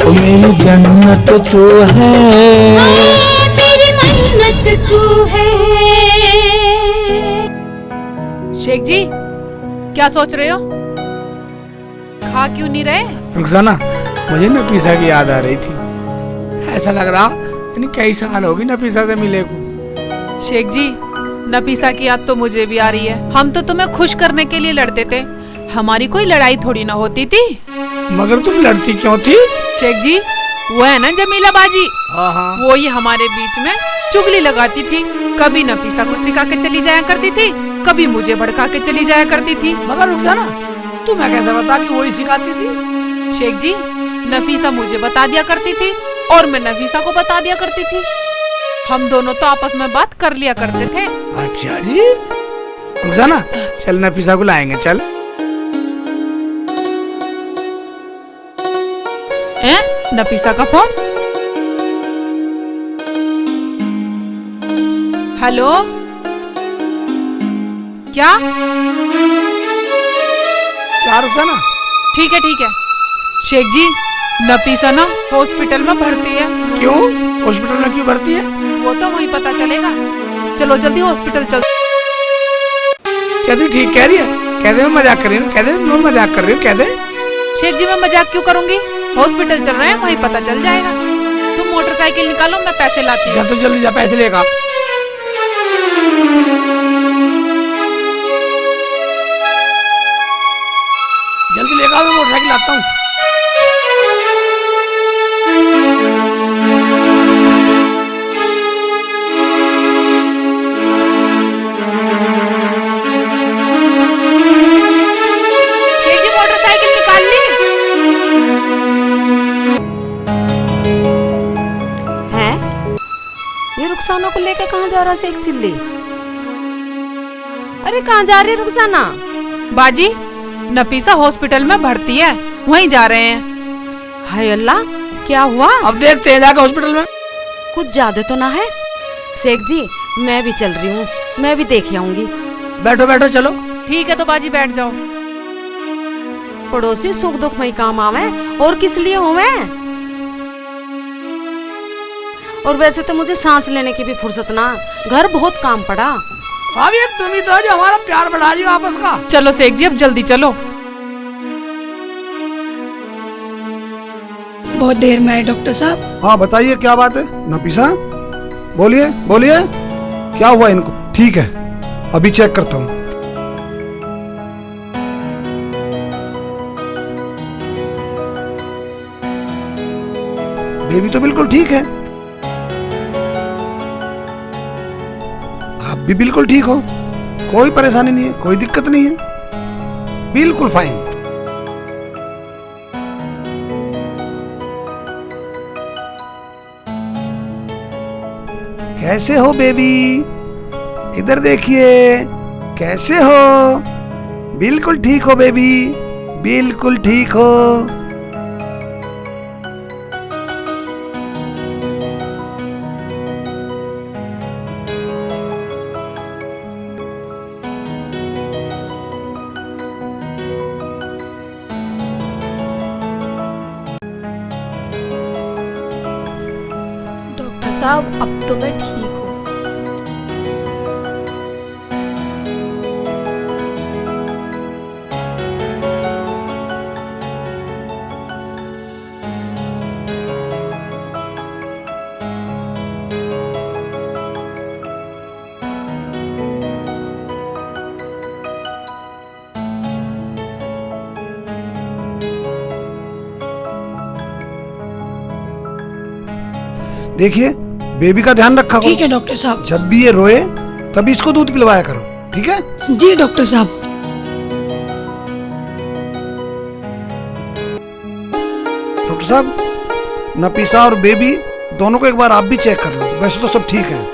ओ मेरी जन्नत तू है, मेरी मन्नत तू है। शेख जी क्या सोच रहे हो? खा क्यों नहीं रहे? रुखसाना, मुझे नफीसा की याद आ रही थी। ऐसा लग रहा यानी कई साल होगी नफीसा से मिले को। शेख जी नफीसा की याद तो मुझे भी आ रही है। हम तो तुम्हें खुश करने के लिए लड़ते थे, हमारी कोई लड़ाई थोड़ी ना होती थी। मगर तुम लड़ती क्यों थी? शेख जी वो है ना जमीला बाजी, हाँ हाँ। वो ही हमारे बीच में चुगली लगाती थी। कभी नफीसा को सिखा के चली जाया करती थी, कभी मुझे भड़का के चली जाया करती थी। मगर रुखसाना, तुम्हें कैसे बता कि वही सिखाती थी? शेख जी नफीसा मुझे बता दिया करती थी और मैं नफीसा को बता दिया करती थी। हम दोनों तो आपस में बात कर लिया करते थे। अच्छा जी। रुखसाना चल नफीसा को लाएंगे, चल। नफीसा का फोन। हेलो क्या? क्या रुखसाना? ठीक है शेख जी, नफीसा ना हॉस्पिटल में भर्ती है। क्यों? हॉस्पिटल में क्यों भर्ती है? वो तो वहीं पता चलेगा। चलो जल्दी हॉस्पिटल चल। क्या तू ठीक कह रही है? कह दे मैं मजाक कर रही हूँ, कह दे मैं मजाक कर रही हूँ, कह दे। शेख जी मैं मजाक क्यों करूंगी? हॉस्पिटल चल रहे हैं, वहीं पता चल जाएगा। तुम मोटरसाइकिल निकालो, मैं पैसे लाती हूँ। जा तो जल्दी जा, पैसे लेगा। जल्दी लेगा, मैं मोटरसाइकिल लाता हूँ। शेख जी मोटरसाइकिल निकाल ली? है ये रुखसाना को लेके कहाँ जा रहा शेख चिल्ली? अरे कहाँ जा रही रुखसाना? बाजी नफीसा हॉस्पिटल में भर्ती है, वहीं जा रहे हैं। हाय अल्लाह, क्या हुआ? अब देखते हैं जाके हॉस्पिटल में। कुछ ज्यादा तो ना है? शेख जी मैं भी चल रही हूँ, मैं भी देख आऊंगी। बैठो बैठो चलो। ठीक है तो बाजी बैठ जाओ। पड़ोसी सुख दुख में ही काम आवे, और किस लिए हूँ मैं? और वैसे तो मुझे सांस लेने की भी फुर्सत ना, घर बहुत काम पड़ा। भाभी अब तुम ही तो जो हमारा प्यार बढ़ा रही हो आपस का। चलो शेख जी अब जल्दी चलो। बहुत देर में आए डॉक्टर साहब। हाँ बताइए क्या बात है नफीसा, बोलिए बोलिए क्या हुआ इनको? ठीक है अभी चेक करता हूँ। बेबी तो बिल्कुल ठीक है, आप भी बिल्कुल ठीक हो, कोई परेशानी नहीं है, कोई दिक्कत नहीं है, बिल्कुल फाइन। कैसे हो बेबी? इधर देखिए, कैसे हो? बिल्कुल ठीक हो बेबी, बिल्कुल ठीक हो। डॉक्टर साहब अब तो मैं ठीक हूँ। देखिए बेबी का ध्यान रखा करो। ठीक है डॉक्टर साहब। जब भी ये रोए तभी इसको दूध पिलवाया करो, ठीक है? जी डॉक्टर साहब। डॉक्टर साहब, नफीसा और बेबी दोनों को एक बार आप भी चेक कर लो। वैसे तो सब ठीक है।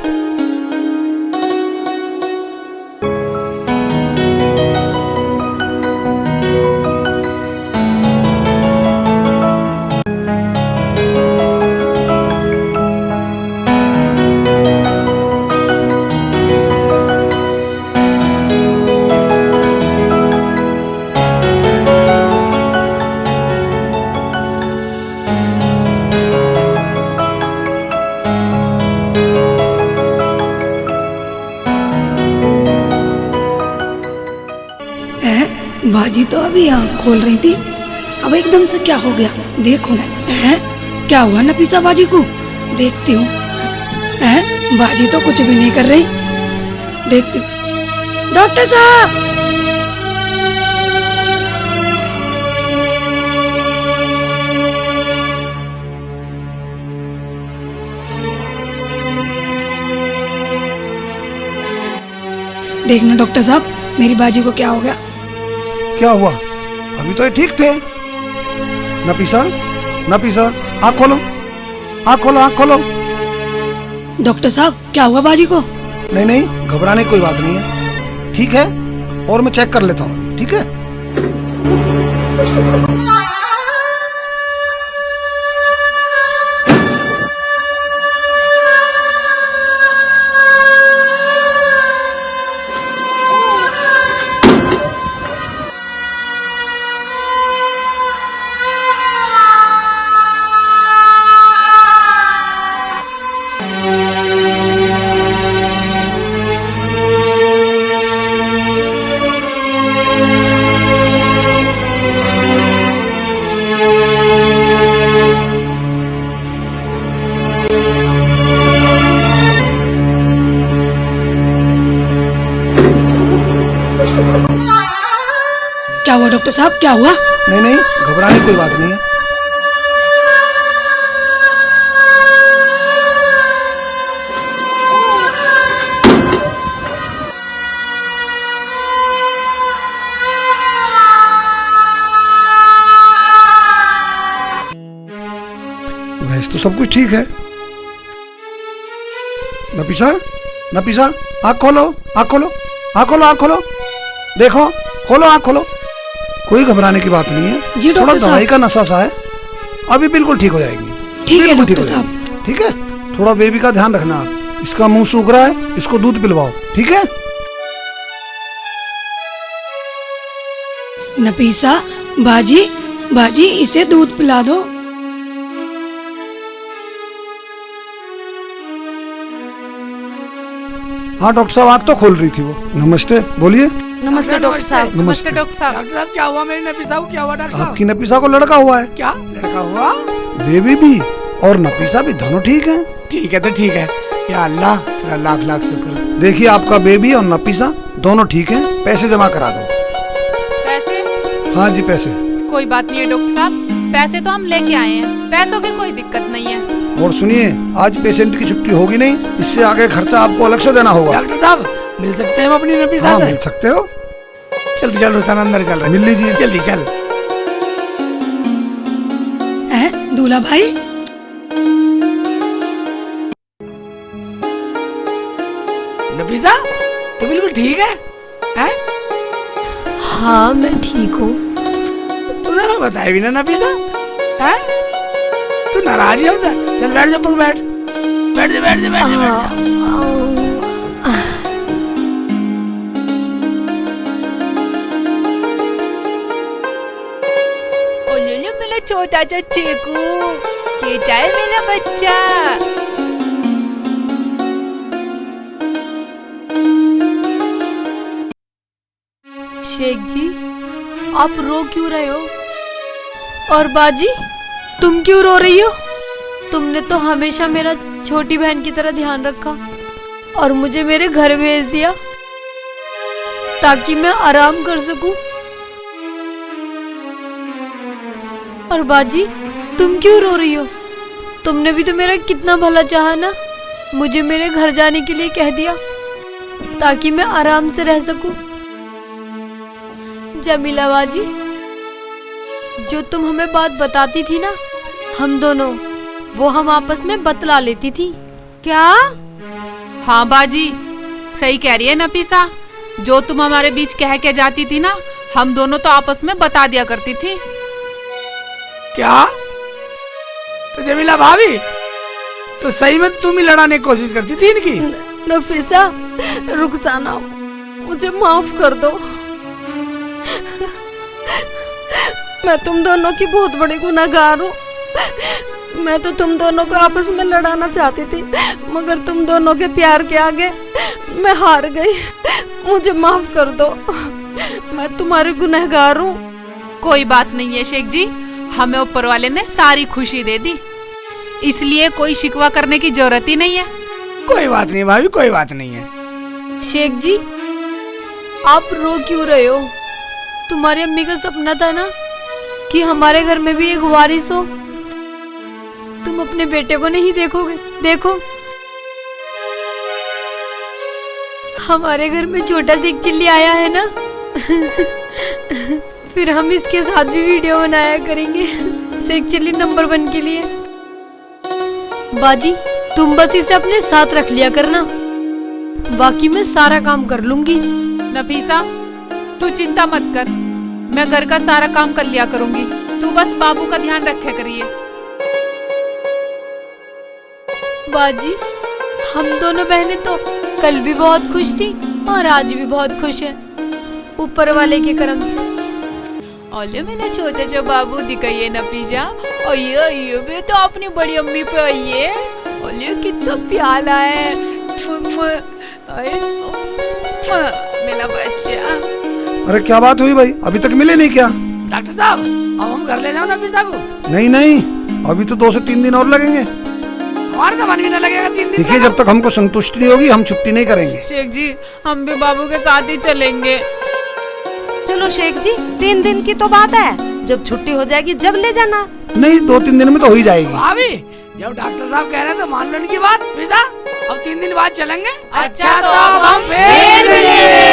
बाजी तो अभी आँख खोल रही थी, अब एकदम से क्या हो गया देखो मैं। क्या हुआ नफीसा बाजी को? देखती हूँ। बाजी तो कुछ भी नहीं कर रही, देखती हूँ। डॉक्टर साहब, देखना डॉक्टर साहब मेरी बाजी को क्या हो गया। क्या हुआ? अभी तो ये ठीक थे। नफीसा, नफीसा, आँख खोलो, आँख खोलो, आँख खोलो। डॉक्टर साहब क्या हुआ बाजी को? नहीं नहीं, घबराने की कोई बात नहीं है, ठीक है। और मैं चेक कर लेता हूँ, ठीक है? क्या हुआ डॉक्टर साहब, क्या हुआ? नहीं नहीं, घबराने की कोई बात नहीं है। वैसे तो सब कुछ ठीक है। नफीसा, नफीसा, आँख खोलो, आँख खोलो, आँख खोलो, आँख खोलो, देखो, खोलो, आँख खोलो। कोई घबराने की बात नहीं है। जी थोड़ा डॉक्टर साहब। दवाई का नशा सा है, अभी बिल्कुल ठीक हो जाएगी। ठीक है बिल्कुल डॉक्टर हो साहब। जाएगी, ठीक है? थोड़ा बेबी का ध्यान रखना आप। इसका मुंह सूख रहा है, इसको दूध पिलवाओ, ठीक है? नफीसा, बाजी, बाजी इसे दूध पिला दो। हाँ डॉक्टर साहब, आँख तो खोल रही थी वो। नमस्ते, बोलिए। नमस्ते डॉक्टर साहब। नमस्ते डॉक्टर साहब। डॉक्टर साहब क्या हुआ मेरी नफीसा को? क्या हुआ डॉक्टर साहब? आपकी नफीसा को लड़का हुआ है। क्या लड़का हुआ? बेबी भी और नफीसा भी दोनों ठीक है। ठीक है तो ठीक है। या अल्लाह, तेरा लाख लाख शुक्र। देखिए आपका बेबी और नफीसा दोनों ठीक है। पैसे जमा करा दो। पैसे? हाँ जी, पैसे। कोई बात नहीं है डॉक्टर साहब, पैसे तो हम लेके आए हैं, पैसों की कोई दिक्कत नहीं है। और सुनिए, आज पेशेंट की छुट्टी होगी नहीं, इससे आगे खर्चा आपको अलग से देना होगा। डॉक्टर साहब मिल सकते हैं हम अपनी नफीसा हाँ, से? मिल सकते हो। जल्दी चल रुसान, अंदर चल रहे। मिल लीजिए। जल्दी चल। दूल्हा भाई, नफीसा तू बिल्कुल ठीक है? हैं? हाँ मैं ठीक हूँ। तूने हमें बताया भी ना नफीसा? हैं? तू नाराज है हमसे? चल बैठ जा, बैठ बैठ जा, बैठ जा, बैठ जा, बैठ जा। मेरा छोटा सा चीकू, ये जाए मेरा बच्चा। शेख जी, आप रो क्यों रहे हो? और बाजी, तुम क्यों रो रही हो? तुमने तो हमेशा मेरा छोटी बहन की तरह ध्यान रखा और मुझे मेरे घर भेज दिया ताकि मैं आराम कर सकूं। और बाजी, तुम क्यों रो रही हो? तुमने भी तो मेरा कितना भला चाहा ना, मुझे मेरे घर जाने के लिए कह दिया ताकि मैं आराम से रह सकूं। जमीला बाजी, जो तुम हमें बात बताती थी ना, हम दोनों, वो हम आपस में बतला लेती थी। क्या? हाँ बाजी, सही कह रही है नफीसा। जो तुम हमारे बीच कह के जाती थी ना, हम दोनों तो आपस में बता दिया करती थी। क्या? तो जमीला भाभी, तो सही में तुम ही लड़ाने की कोशिश करती थी इनकी? नफीसा, रुखसाना, मुझे माफ कर दो। मैं तुम दोनों की बहुत बड़ी गुनहगार हूँ। मैं तो तुम दोनों को आपस में लड़ाना चाहती थी, मगर तुम दोनों के प्यार के आगे मैं हार गई। मुझे माफ कर दो, मैं तुम्हारी गुनहगार हूँ। कोई बात नहीं है शेख जी, हमें ऊपर वाले ने सारी खुशी दे दी, इसलिए कोई शिकवा करने की जरूरत ही नहीं है। कोई बात नहीं भाभी, कोई बात नहीं है। शेख जी, आप रो क्यों रहे हो? तुम्हारी अम्मी का सपना था ना कि हमारे घर में भी एक वारिस हो। तुम अपने बेटे को नहीं देखोगे? देखो, हमारे घर में छोटा शेख चिल्ली आया है ना। फिर हम इसके साथ भी वीडियो बनाया करेंगे शेख चिल्ली नंबर 1 के लिए। बाजी, तुम बस इसे अपने साथ रख लिया करना, बाकी मैं सारा काम कर लूंगी। नफीसा, तू चिंता मत कर, मैं घर का सारा काम कर लिया करूंगी। तू बस बाबू का ध्यान रखे करिए। बाजी, हम दोनों बहनें तो कल भी बहुत खुश थी और आज भी बहुत खुश है, ऊपर वाले के करम से। ओले मेरा छोटे जो बाबू दिखाइए नफीसा, ओये बे तो अपनी बड़ी अम्मी पे आइए। ओले कितना प्याला है मेरा बच्चा। अरे क्या बात हुई भाई, अभी तक मिले नहीं क्या? डॉक्टर साहब, अब हम घर ले जाओ नफीसा को? नहीं नहीं, अभी तो 2 से 3 दिन और लगेंगे। हमारा तो मन भी न लगेगा 3 दिन। देखिए, जब तक हमको संतुष्टि नहीं होगी हम छुट्टी नहीं करेंगे। शेख जी, हम भी बाबू के साथ ही चलेंगे। चलो शेख जी, 3 दिन की तो बात है, जब छुट्टी हो जाएगी जब ले जाना। नहीं, 2-3 दिन में तो हो ही जाएगी। भाभी, जब डॉक्टर साहब कह रहे हैं तो मान लो इनकी बात। अब 3 दिन बाद चलेंगे। अच्छा तो अब हम फिर मिलेंगे।